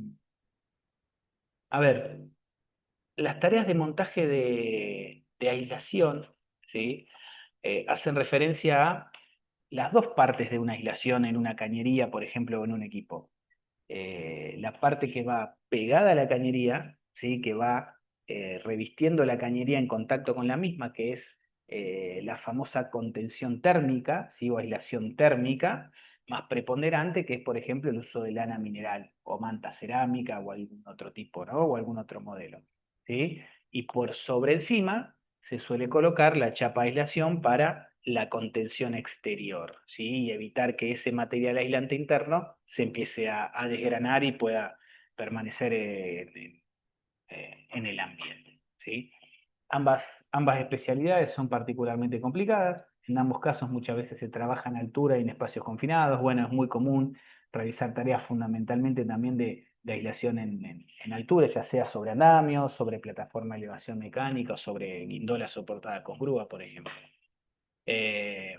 a ver, las tareas de montaje de aislación, ¿sí? Hacen referencia a las dos partes de una aislación en una cañería, por ejemplo, o en un equipo. La parte que va pegada a la cañería, ¿sí? Que va revistiendo la cañería en contacto con la misma, que es la famosa contención térmica, ¿sí? O aislación térmica, más preponderante, que es, por ejemplo, el uso de lana mineral o manta cerámica o algún otro tipo, ¿no? O algún otro modelo, ¿sí? Y por sobre encima se suele colocar la chapa de aislación para la contención exterior, ¿sí? Y evitar que ese material aislante interno se empiece a desgranar y pueda permanecer en el ambiente, ¿sí? Ambas, ambas especialidades son particularmente complicadas. En ambos casos muchas veces se trabaja en altura y en espacios confinados. Bueno, es muy común realizar tareas fundamentalmente también de aislación en altura, ya sea sobre andamios, sobre plataforma de elevación mecánica o sobre guindola soportada con grúa, por ejemplo. Eh,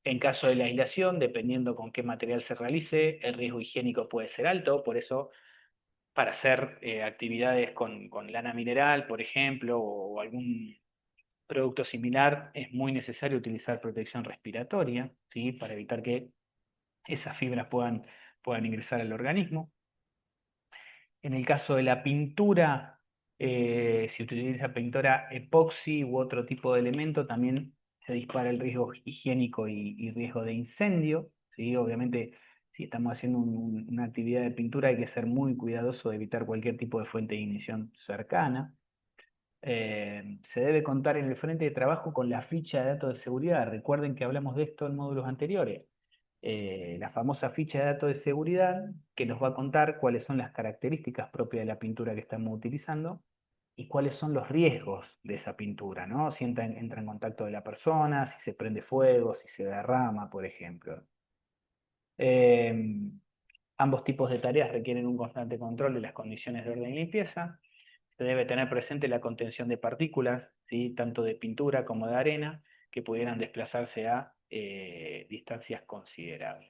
en caso de la aislación, dependiendo con qué material se realice, el riesgo higiénico puede ser alto, por eso para hacer actividades con lana mineral, por ejemplo, o algún producto similar, es muy necesario utilizar protección respiratoria, ¿sí? Para evitar que esas fibras puedan ingresar al organismo. En el caso de la pintura, si utiliza pintura epoxi u otro tipo de elemento, también se dispara el riesgo higiénico y riesgo de incendio, ¿sí? Obviamente, si estamos haciendo una actividad de pintura, hay que ser muy cuidadoso de evitar cualquier tipo de fuente de ignición cercana. Se debe contar en el frente de trabajo con la ficha de datos de seguridad. Recuerden que hablamos de esto en módulos anteriores. La famosa ficha de datos de seguridad que nos va a contar cuáles son las características propias de la pintura que estamos utilizando y cuáles son los riesgos de esa pintura, ¿no? Si entra en contacto de la persona, si se prende fuego, si se derrama, por ejemplo. Eh, Ambos tipos de tareas requieren un constante control de las condiciones de orden y limpieza. Se debe tener presente la contención de partículas, ¿sí? Tanto de pintura como de arena, que pudieran desplazarse a distancias considerables.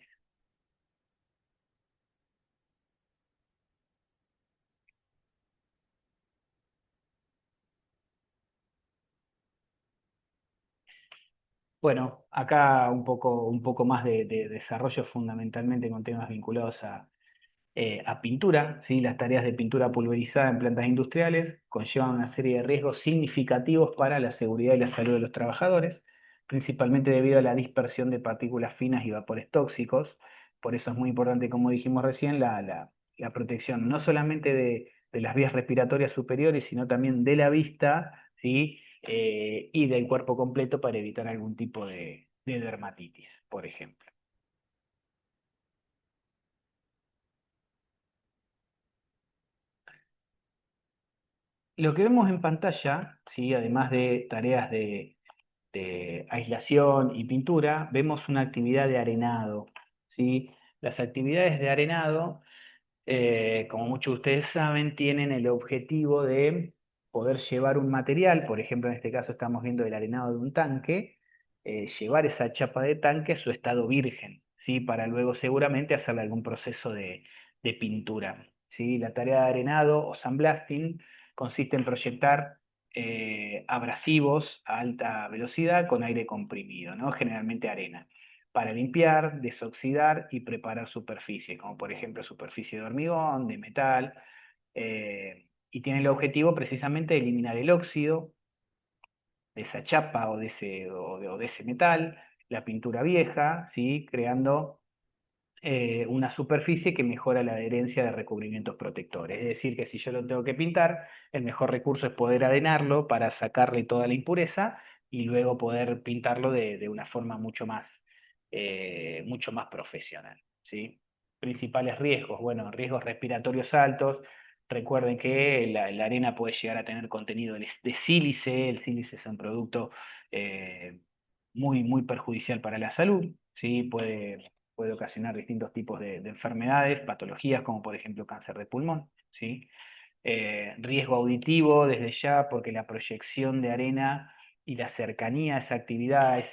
Bueno, acá un poco más de desarrollo fundamentalmente con temas vinculados a pintura, ¿sí? Las tareas de pintura pulverizada en plantas industriales conllevan una serie de riesgos significativos para la seguridad y la salud de los trabajadores, principalmente debido a la dispersión de partículas finas y vapores tóxicos. Por eso es muy importante, como dijimos recién, la protección no solamente de las vías respiratorias superiores, sino también de la vista, ¿sí? Y del cuerpo completo para evitar algún tipo de dermatitis, por ejemplo. Lo que vemos en pantalla, ¿sí? Además de tareas de aislación y pintura, vemos una actividad de arenado, ¿sí? Las actividades de arenado como muchos de ustedes saben, tienen el objetivo de poder llevar un material, por ejemplo, en este caso estamos viendo el arenado de un tanque, llevar esa chapa de tanque a su estado virgen, ¿sí? Para luego seguramente hacerle algún proceso de pintura, ¿sí? La tarea de arenado o sandblasting consiste en proyectar abrasivos a alta velocidad con aire comprimido, ¿no? Generalmente arena para limpiar, desoxidar y preparar superficie, como por ejemplo superficie de hormigón, de metal, y tiene el objetivo precisamente de eliminar el óxido de esa chapa o de ese metal, la pintura vieja, ¿sí? Creando una superficie que mejora la adherencia de recubrimientos protectores. Es decir, que si yo lo tengo que pintar, el mejor recurso es poder arenarlo para sacarle toda la impureza y luego poder pintarlo de una forma mucho más profesional, ¿sí? Principales riesgos, bueno, riesgos respiratorios altos. Recuerden que la arena puede llegar a tener contenido de sílice. El sílice es un producto eh, muy perjudicial para la salud, ¿sí? Puede ocasionar distintos tipos de enfermedades, patologías, como por ejemplo cáncer de pulmón, ¿sí? Riesgo auditivo desde ya, porque la proyección de arena y la cercanía a esa actividad,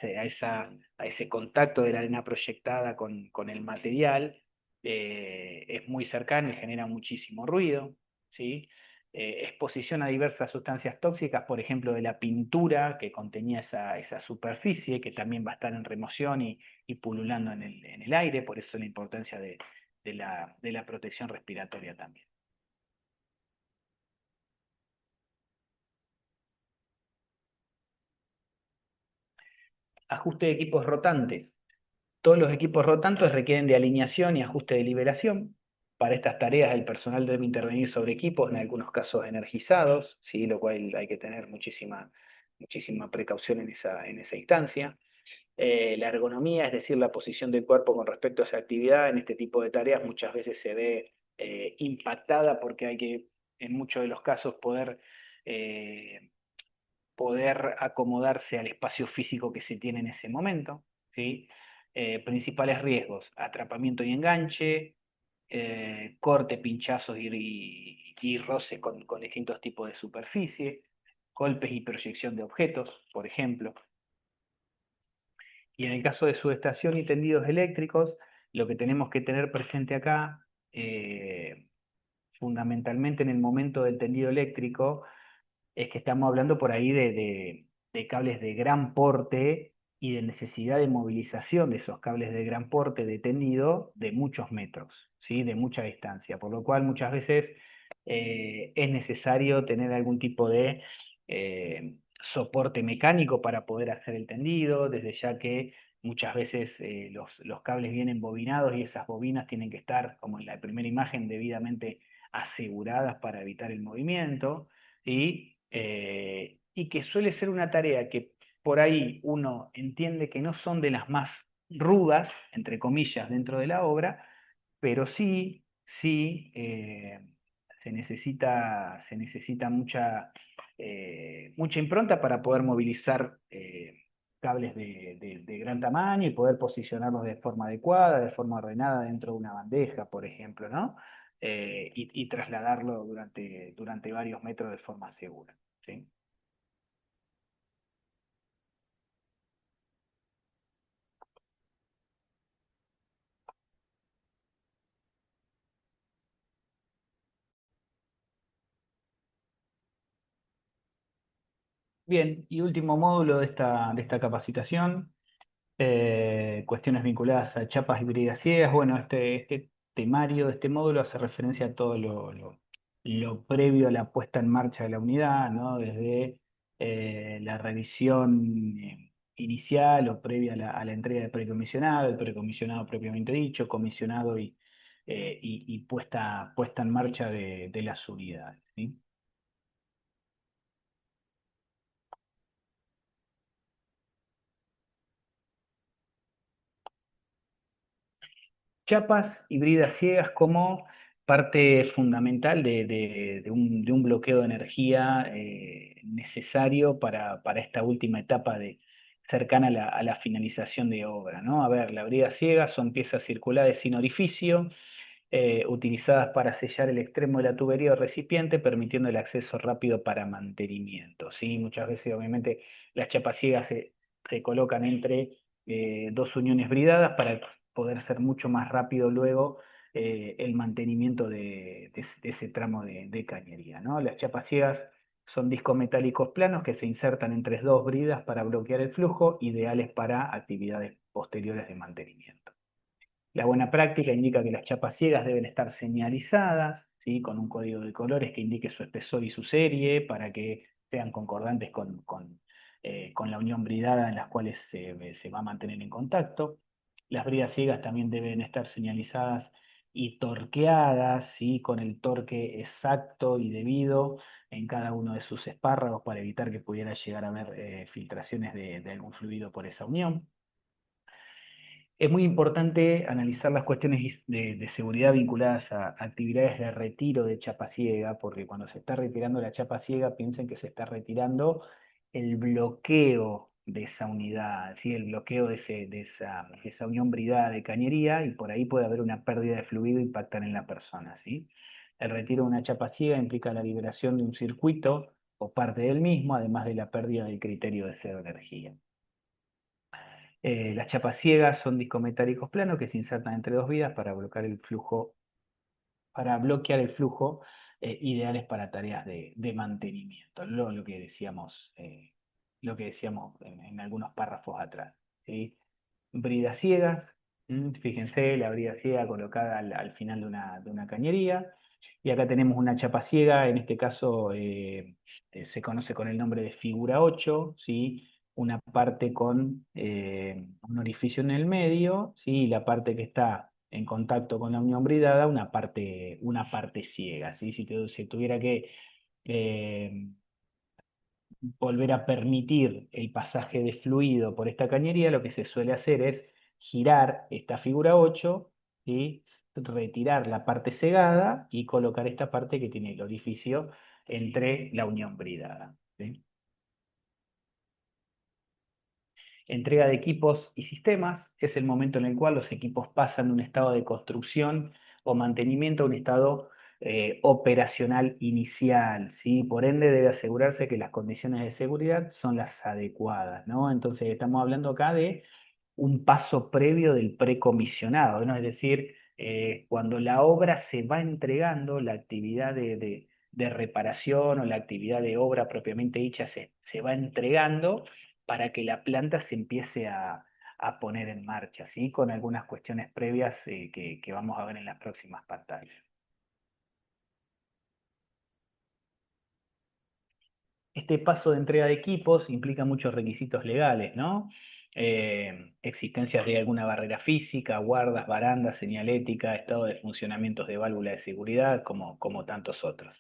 a ese contacto de la arena proyectada con el material, es muy cercano y genera muchísimo ruido, ¿sí? Exposición a diversas sustancias tóxicas, por ejemplo, de la pintura que contenía esa superficie, que también va a estar en remoción y pululando en el aire, por eso la importancia de la protección respiratoria también. Ajuste de equipos rotantes. Todos los equipos rotantes requieren de alineación y ajuste de liberación. Para estas tareas el personal debe intervenir sobre equipos, en algunos casos energizados, ¿sí? Lo cual hay que tener muchísima precaución en esa instancia. La ergonomía, es decir, la posición del cuerpo con respecto a esa actividad, en este tipo de tareas muchas veces se ve impactada porque hay que, en muchos de los casos, eh, poder acomodarse al espacio físico que se tiene en ese momento, ¿sí? Principales riesgos: atrapamiento y enganche, corte, pinchazos y roce con distintos tipos de superficie, golpes y proyección de objetos, por ejemplo. Y en el caso de subestación y tendidos eléctricos, lo que tenemos que tener presente acá, fundamentalmente en el momento del tendido eléctrico, es que estamos hablando por ahí de cables de gran porte y de necesidad de movilización de esos cables de gran porte de tendido de muchos metros, ¿sí? De mucha distancia, por lo cual muchas veces es necesario tener algún tipo de soporte mecánico para poder hacer el tendido, desde ya que muchas veces los cables vienen bobinados y esas bobinas tienen que estar, como en la primera imagen, debidamente aseguradas para evitar el movimiento, y que suele ser una tarea que por ahí uno entiende que no son de las más rudas, entre comillas, dentro de la obra, pero sí, se necesita mucha impronta para poder movilizar cables de gran tamaño y poder posicionarlos de forma adecuada, de forma ordenada dentro de una bandeja, por ejemplo, ¿no? Y trasladarlo durante varios metros de forma segura, ¿sí? Bien, y último módulo de esta capacitación, cuestiones vinculadas a chapas híbridas ciegas. Bueno, este temario de este módulo hace referencia a todo lo previo a la puesta en marcha de la unidad, ¿no? Desde la revisión inicial o previa a la entrega de precomisionado, el precomisionado propiamente dicho, comisionado y puesta en marcha de las unidades, ¿sí? Chapas híbridas ciegas como parte fundamental de un bloqueo de energía necesario para esta última etapa cercana a la finalización de obra, ¿no? A ver, la brida ciega son piezas circulares sin orificio utilizadas para sellar el extremo de la tubería o recipiente, permitiendo el acceso rápido para mantenimiento. ¿Sí? Muchas veces, obviamente, las chapas ciegas se colocan entre dos uniones bridadas para poder ser mucho más rápido luego el mantenimiento de ese tramo de cañería, ¿no? Las chapas ciegas son discos metálicos planos que se insertan entre dos bridas para bloquear el flujo, ideales para actividades posteriores de mantenimiento. La buena práctica indica que las chapas ciegas deben estar señalizadas, ¿sí? Con un código de colores que indique su espesor y su serie para que sean concordantes con la unión bridada en las cuales se va a mantener en contacto. Las bridas ciegas también deben estar señalizadas y torqueadas, ¿sí? Con el torque exacto y debido en cada uno de sus espárragos para evitar que pudiera llegar a haber filtraciones de algún fluido por esa unión. Es muy importante analizar las cuestiones de seguridad vinculadas a actividades de retiro de chapa ciega, porque cuando se está retirando la chapa ciega, piensen que se está retirando el bloqueo de esa unidad, ¿sí? El bloqueo de esa unión bridada de cañería, y por ahí puede haber una pérdida de fluido e impactar en la persona, ¿sí? El retiro de una chapa ciega implica la liberación de un circuito o parte del mismo, además de la pérdida del criterio de cero energía. Las chapas ciegas son discos metálicos planos que se insertan entre dos vidas para bloquear el flujo, ideales para tareas de mantenimiento, lo que decíamos en algunos párrafos atrás, ¿sí? Bridas ciegas, fíjense, la brida ciega colocada al final de una cañería. Y acá tenemos una chapa ciega, en este caso se conoce con el nombre de figura 8, ¿sí? Una parte con un orificio en el medio, ¿sí? Y la parte que está en contacto con la unión bridada, una parte ciega, ¿sí? Si tuviera que eh, volver a permitir el pasaje de fluido por esta cañería, lo que se suele hacer es girar esta figura 8 y retirar la parte cegada y colocar esta parte que tiene el orificio entre la unión bridada, ¿sí? Entrega de equipos y sistemas es el momento en el cual los equipos pasan de un estado de construcción o mantenimiento a un estado operacional inicial, ¿sí? Por ende, debe asegurarse que las condiciones de seguridad son las adecuadas, ¿no? Entonces, estamos hablando acá de un paso previo del precomisionado, ¿no? Es decir, cuando la obra se va entregando, la actividad de reparación o la actividad de obra propiamente dicha se va entregando para que la planta se empiece a poner en marcha, ¿sí? Con algunas cuestiones previas que vamos a ver en las próximas pantallas. Este paso de entrega de equipos implica muchos requisitos legales, ¿no? Existencias de alguna barrera física, guardas, barandas, señalética, estado de funcionamientos de válvula de seguridad, como tantos otros.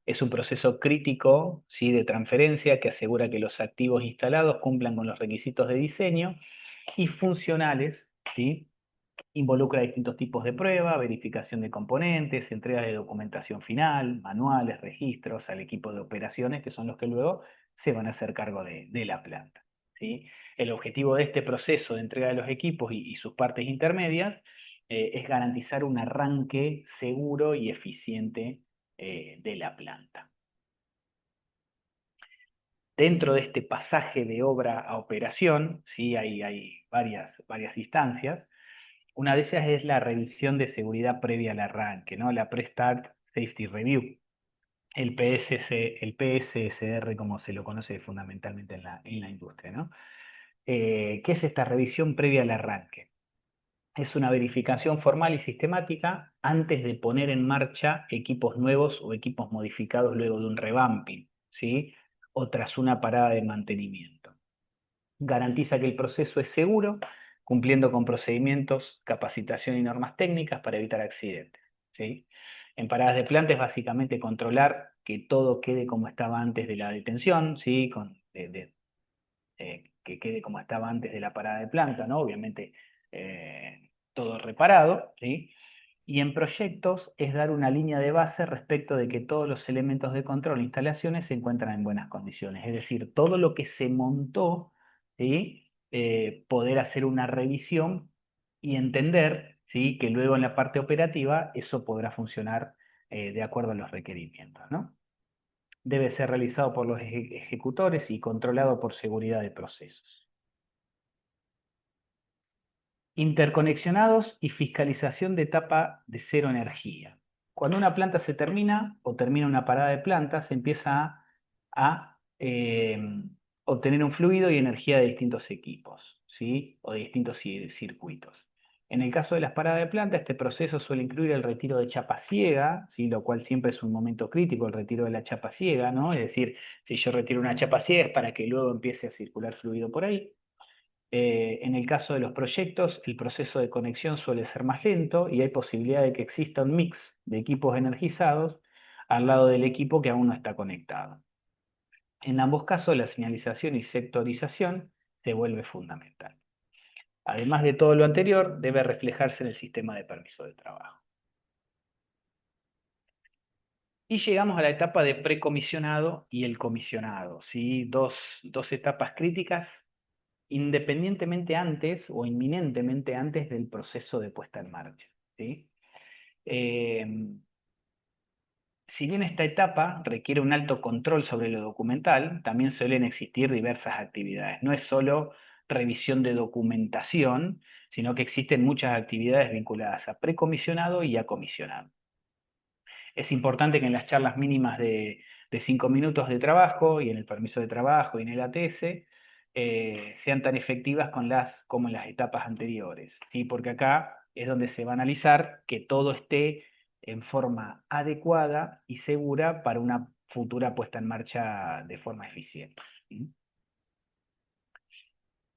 Es un proceso crítico, ¿sí? De transferencia que asegura que los activos instalados cumplan con los requisitos de diseño y funcionales, ¿sí? Involucra distintos tipos de prueba, verificación de componentes, entrega de documentación final, manuales, registros al equipo de operaciones, que son los que luego se van a hacer cargo de la planta, ¿sí? El objetivo de este proceso de entrega de los equipos y sus partes intermedias es garantizar un arranque seguro y eficiente de la planta. Dentro de este pasaje de obra a operación, ¿sí? Hay varias instancias. Una de ellas es la revisión de seguridad previa al arranque, ¿no? La Pre-Start Safety Review, el PSSR, como se lo conoce fundamentalmente en la industria, ¿no? ¿Qué es esta revisión previa al arranque? Es una verificación formal y sistemática antes de poner en marcha equipos nuevos o equipos modificados luego de un revamping, ¿sí? O tras una parada de mantenimiento. Garantiza que el proceso es seguro, cumpliendo con procedimientos, capacitación y normas técnicas para evitar accidentes, ¿sí? En paradas de planta es básicamente controlar que todo quede como estaba antes de la detención, ¿sí? Que quede como estaba antes de la parada de planta, ¿no? Obviamente todo reparado, ¿sí? Y en proyectos es dar una línea de base respecto de que todos los elementos de control e instalaciones se encuentran en buenas condiciones. Es decir, todo lo que se montó, ¿sí? Poder hacer una revisión y entender, ¿sí? Que luego en la parte operativa eso podrá funcionar de acuerdo a los requerimientos, ¿no? Debe ser realizado por los ejecutores y controlado por seguridad de procesos. Interconexionados y fiscalización de etapa de cero energía. Cuando una planta se termina o termina una parada de planta, se empieza a obtener un fluido y energía de distintos equipos, ¿sí? O de distintos circuitos. En el caso de las paradas de planta, este proceso suele incluir el retiro de chapa ciega, ¿sí? Lo cual siempre es un momento crítico, el retiro de la chapa ciega, ¿no? Es decir, si yo retiro una chapa ciega es para que luego empiece a circular fluido por ahí. En el caso de los proyectos, el proceso de conexión suele ser más lento y hay posibilidad de que exista un mix de equipos energizados al lado del equipo que aún no está conectado. En ambos casos, la señalización y sectorización se vuelve fundamental. Además de todo lo anterior, debe reflejarse en el sistema de permiso de trabajo. Y llegamos a la etapa de precomisionado y el comisionado, ¿sí? Dos etapas críticas independientemente antes o inminentemente antes del proceso de puesta en marcha, ¿sí? Eh, si bien esta etapa requiere un alto control sobre lo documental, también suelen existir diversas actividades. No es solo revisión de documentación, sino que existen muchas actividades vinculadas a precomisionado y a comisionado. Es importante que en las charlas mínimas de 5 minutos de trabajo y en el permiso de trabajo y en el ATS sean tan efectivas como en las etapas anteriores, ¿sí? Porque acá es donde se va a analizar que todo esté en forma adecuada y segura para una futura puesta en marcha de forma eficiente. ¿Sí?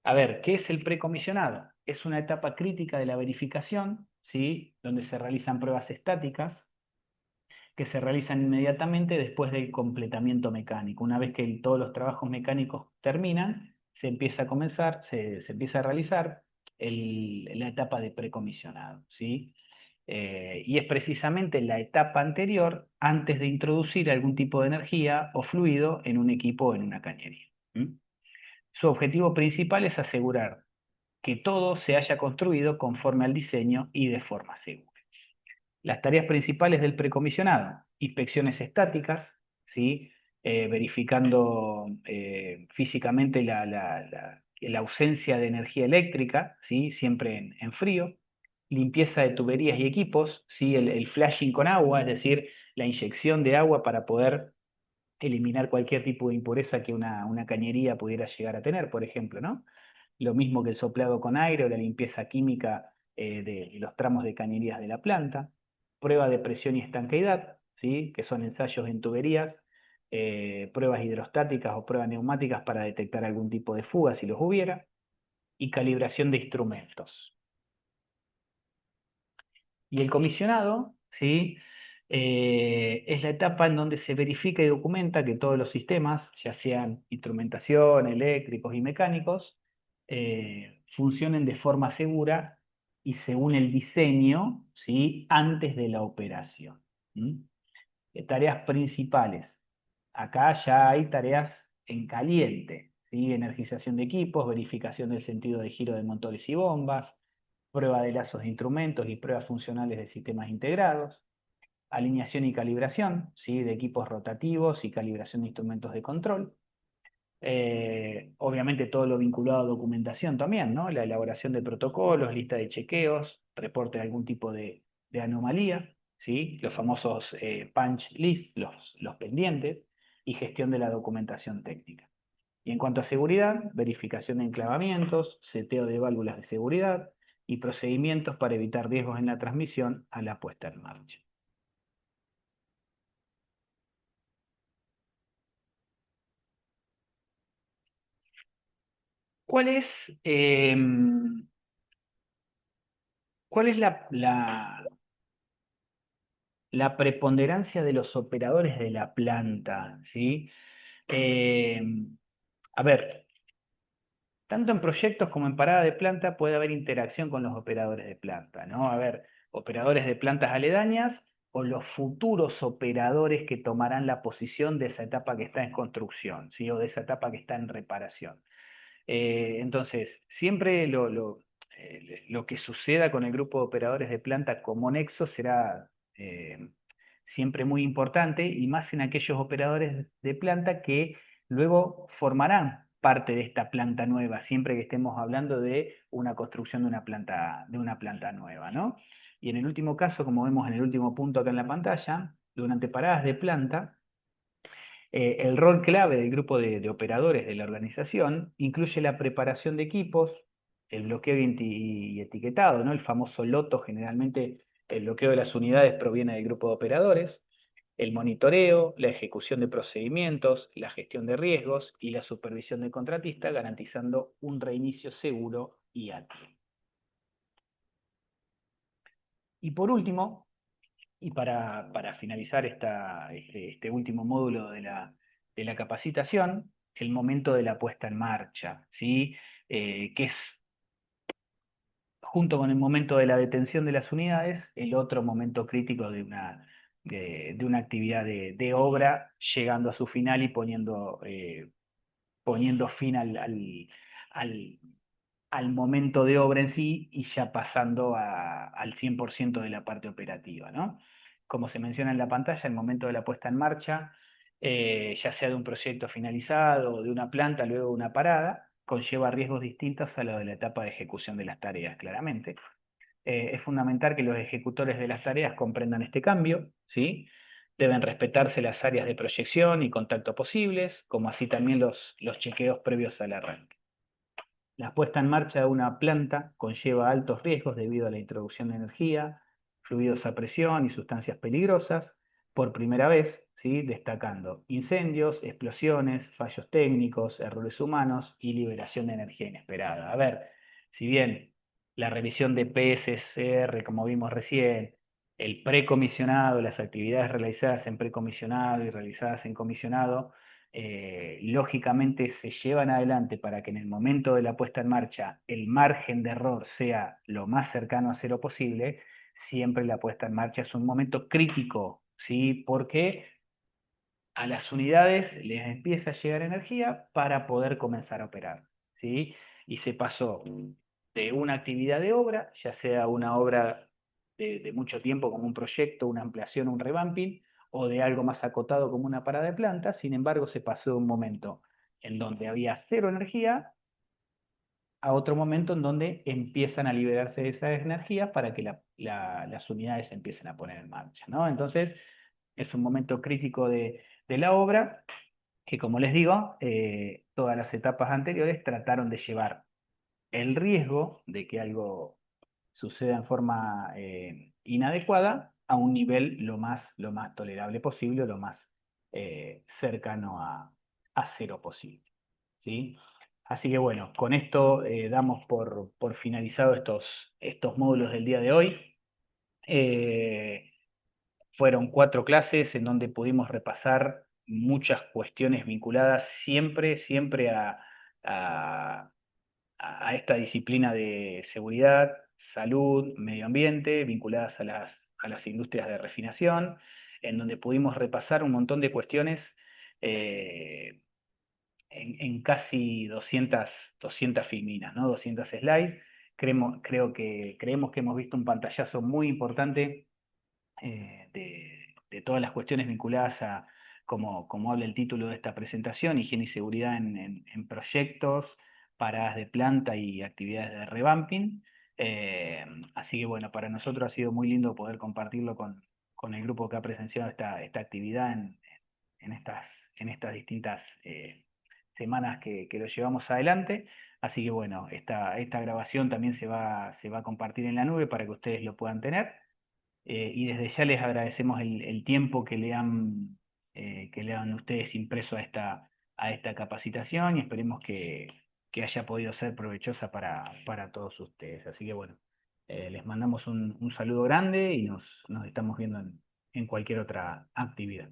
A ver, ¿qué es el precomisionado? Es una etapa crítica de la verificación, ¿sí? Donde se realizan pruebas estáticas que se realizan inmediatamente después del completamiento mecánico. Una vez que todos los trabajos mecánicos terminan, se empieza a comenzar, se empieza a realizar la etapa de precomisionado, ¿sí? Y es precisamente la etapa anterior antes de introducir algún tipo de energía o fluido en un equipo o en una cañería. ¿Mm? Su objetivo principal es asegurar que todo se haya construido conforme al diseño y de forma segura. Las tareas principales del precomisionado: inspecciones estáticas, ¿sí? Verificando físicamente la ausencia de energía eléctrica, ¿sí? Siempre en frío. Limpieza de tuberías y equipos, ¿sí? El flashing con agua, es decir, la inyección de agua para poder eliminar cualquier tipo de impureza que una cañería pudiera llegar a tener, por ejemplo, ¿no? Lo mismo que el soplado con aire o la limpieza química de los tramos de cañerías de la planta. Prueba de presión y estanqueidad, ¿sí? Que son ensayos en tuberías, pruebas hidrostáticas o pruebas neumáticas para detectar algún tipo de fuga si los hubiera, y calibración de instrumentos. Y el comisionado, ¿sí? Es la etapa en donde se verifica y documenta que todos los sistemas, ya sean instrumentación, eléctricos y mecánicos, funcionen de forma segura y según el diseño, ¿sí? Antes de la operación. ¿Mm? Tareas principales. Acá ya hay tareas en caliente, ¿sí? Energización de equipos, verificación del sentido de giro de motores y bombas, prueba de lazos de instrumentos y pruebas funcionales de sistemas integrados, alineación y calibración, ¿sí? De equipos rotativos y calibración de instrumentos de control. Obviamente todo lo vinculado a documentación también, ¿no? La elaboración de protocolos, lista de chequeos, reporte de algún tipo de anomalía, ¿sí? Los famosos punch list, los pendientes, y gestión de la documentación técnica. Y en cuanto a seguridad, verificación de enclavamientos, seteo de válvulas de seguridad y procedimientos para evitar riesgos en la transmisión a la puesta en marcha. ¿Cuál es, cuál es la preponderancia de los operadores de la planta? ¿Sí? A ver, tanto en proyectos como en parada de planta puede haber interacción con los operadores de planta, ¿no? A ver, operadores de plantas aledañas o los futuros operadores que tomarán la posición de esa etapa que está en construcción, ¿sí? O de esa etapa que está en reparación. Entonces, siempre lo que suceda con el grupo de operadores de planta como nexo será siempre muy importante y más en aquellos operadores de planta que luego formarán parte de esta planta nueva, siempre que estemos hablando de una construcción de una planta nueva, ¿no? Y en el último caso, como vemos en el último punto acá en la pantalla, durante paradas de planta, el rol clave del grupo de operadores de la organización incluye la preparación de equipos, el bloqueo y etiquetado, ¿no? El famoso loto, generalmente el bloqueo de las unidades proviene del grupo de operadores, el monitoreo, la ejecución de procedimientos, la gestión de riesgos y la supervisión del contratista, garantizando un reinicio seguro y ágil. Y por último, y para finalizar este último módulo de la capacitación, el momento de la puesta en marcha, ¿sí? Que es, junto con el momento de la detención de las unidades, el otro momento crítico de una actividad de obra, llegando a su final y poniendo fin al, al momento de obra en sí y ya pasando al 100% de la parte operativa, ¿no? Como se menciona en la pantalla, el momento de la puesta en marcha, ya sea de un proyecto finalizado o de una planta, luego de una parada, conlleva riesgos distintos a lo de la etapa de ejecución de las tareas, claramente. Es fundamental que los ejecutores de las tareas comprendan este cambio, ¿sí? Deben respetarse las áreas de proyección y contacto posibles, como así también los chequeos previos al arranque. La puesta en marcha de una planta conlleva altos riesgos debido a la introducción de energía, fluidos a presión y sustancias peligrosas, por primera vez, ¿sí? Destacando incendios, explosiones, fallos técnicos, errores humanos y liberación de energía inesperada. A ver, si bien la revisión de PSCR, como vimos recién, el precomisionado, las actividades realizadas en precomisionado y realizadas en comisionado, lógicamente se llevan adelante para que en el momento de la puesta en marcha el margen de error sea lo más cercano a cero posible, siempre la puesta en marcha es un momento crítico, ¿sí? Porque a las unidades les empieza a llegar energía para poder comenzar a operar, ¿sí? Y se pasó de una actividad de obra, ya sea una obra de mucho tiempo como un proyecto, una ampliación, un revamping, o de algo más acotado como una parada de planta, sin embargo se pasó de un momento en donde había cero energía a otro momento en donde empiezan a liberarse de esas energías para que las unidades se empiecen a poner en marcha, ¿no? Entonces, es un momento crítico de la obra que, como les digo, todas las etapas anteriores trataron de llevar el riesgo de que algo suceda en forma inadecuada a un nivel lo más tolerable posible, lo más cercano a cero posible, ¿sí? Así que bueno, con esto damos por finalizado estos módulos del día de hoy. Eh, Fueron 4 clases en donde pudimos repasar muchas cuestiones vinculadas siempre a, a esta disciplina de seguridad, salud, medio ambiente, vinculadas a las industrias de refinación, en donde pudimos repasar un montón de cuestiones eh, en casi 200 filminas, ¿no? 200 slides. Creemos que hemos visto un pantallazo muy importante de todas las cuestiones vinculadas a, como habla el título de esta presentación, higiene y seguridad en proyectos, paradas de planta y actividades de revamping. Eh, Así que bueno, para nosotros ha sido muy lindo poder compartirlo con el grupo que ha presenciado esta actividad en en estas distintas semanas que lo llevamos adelante. Así que bueno, esta grabación también se va a compartir en la nube para que ustedes lo puedan tener. Y desde ya les agradecemos el tiempo que le han ustedes impreso a esta capacitación y esperemos que haya podido ser provechosa para todos ustedes. Así que bueno, les mandamos un saludo grande y nos estamos viendo en cualquier otra actividad.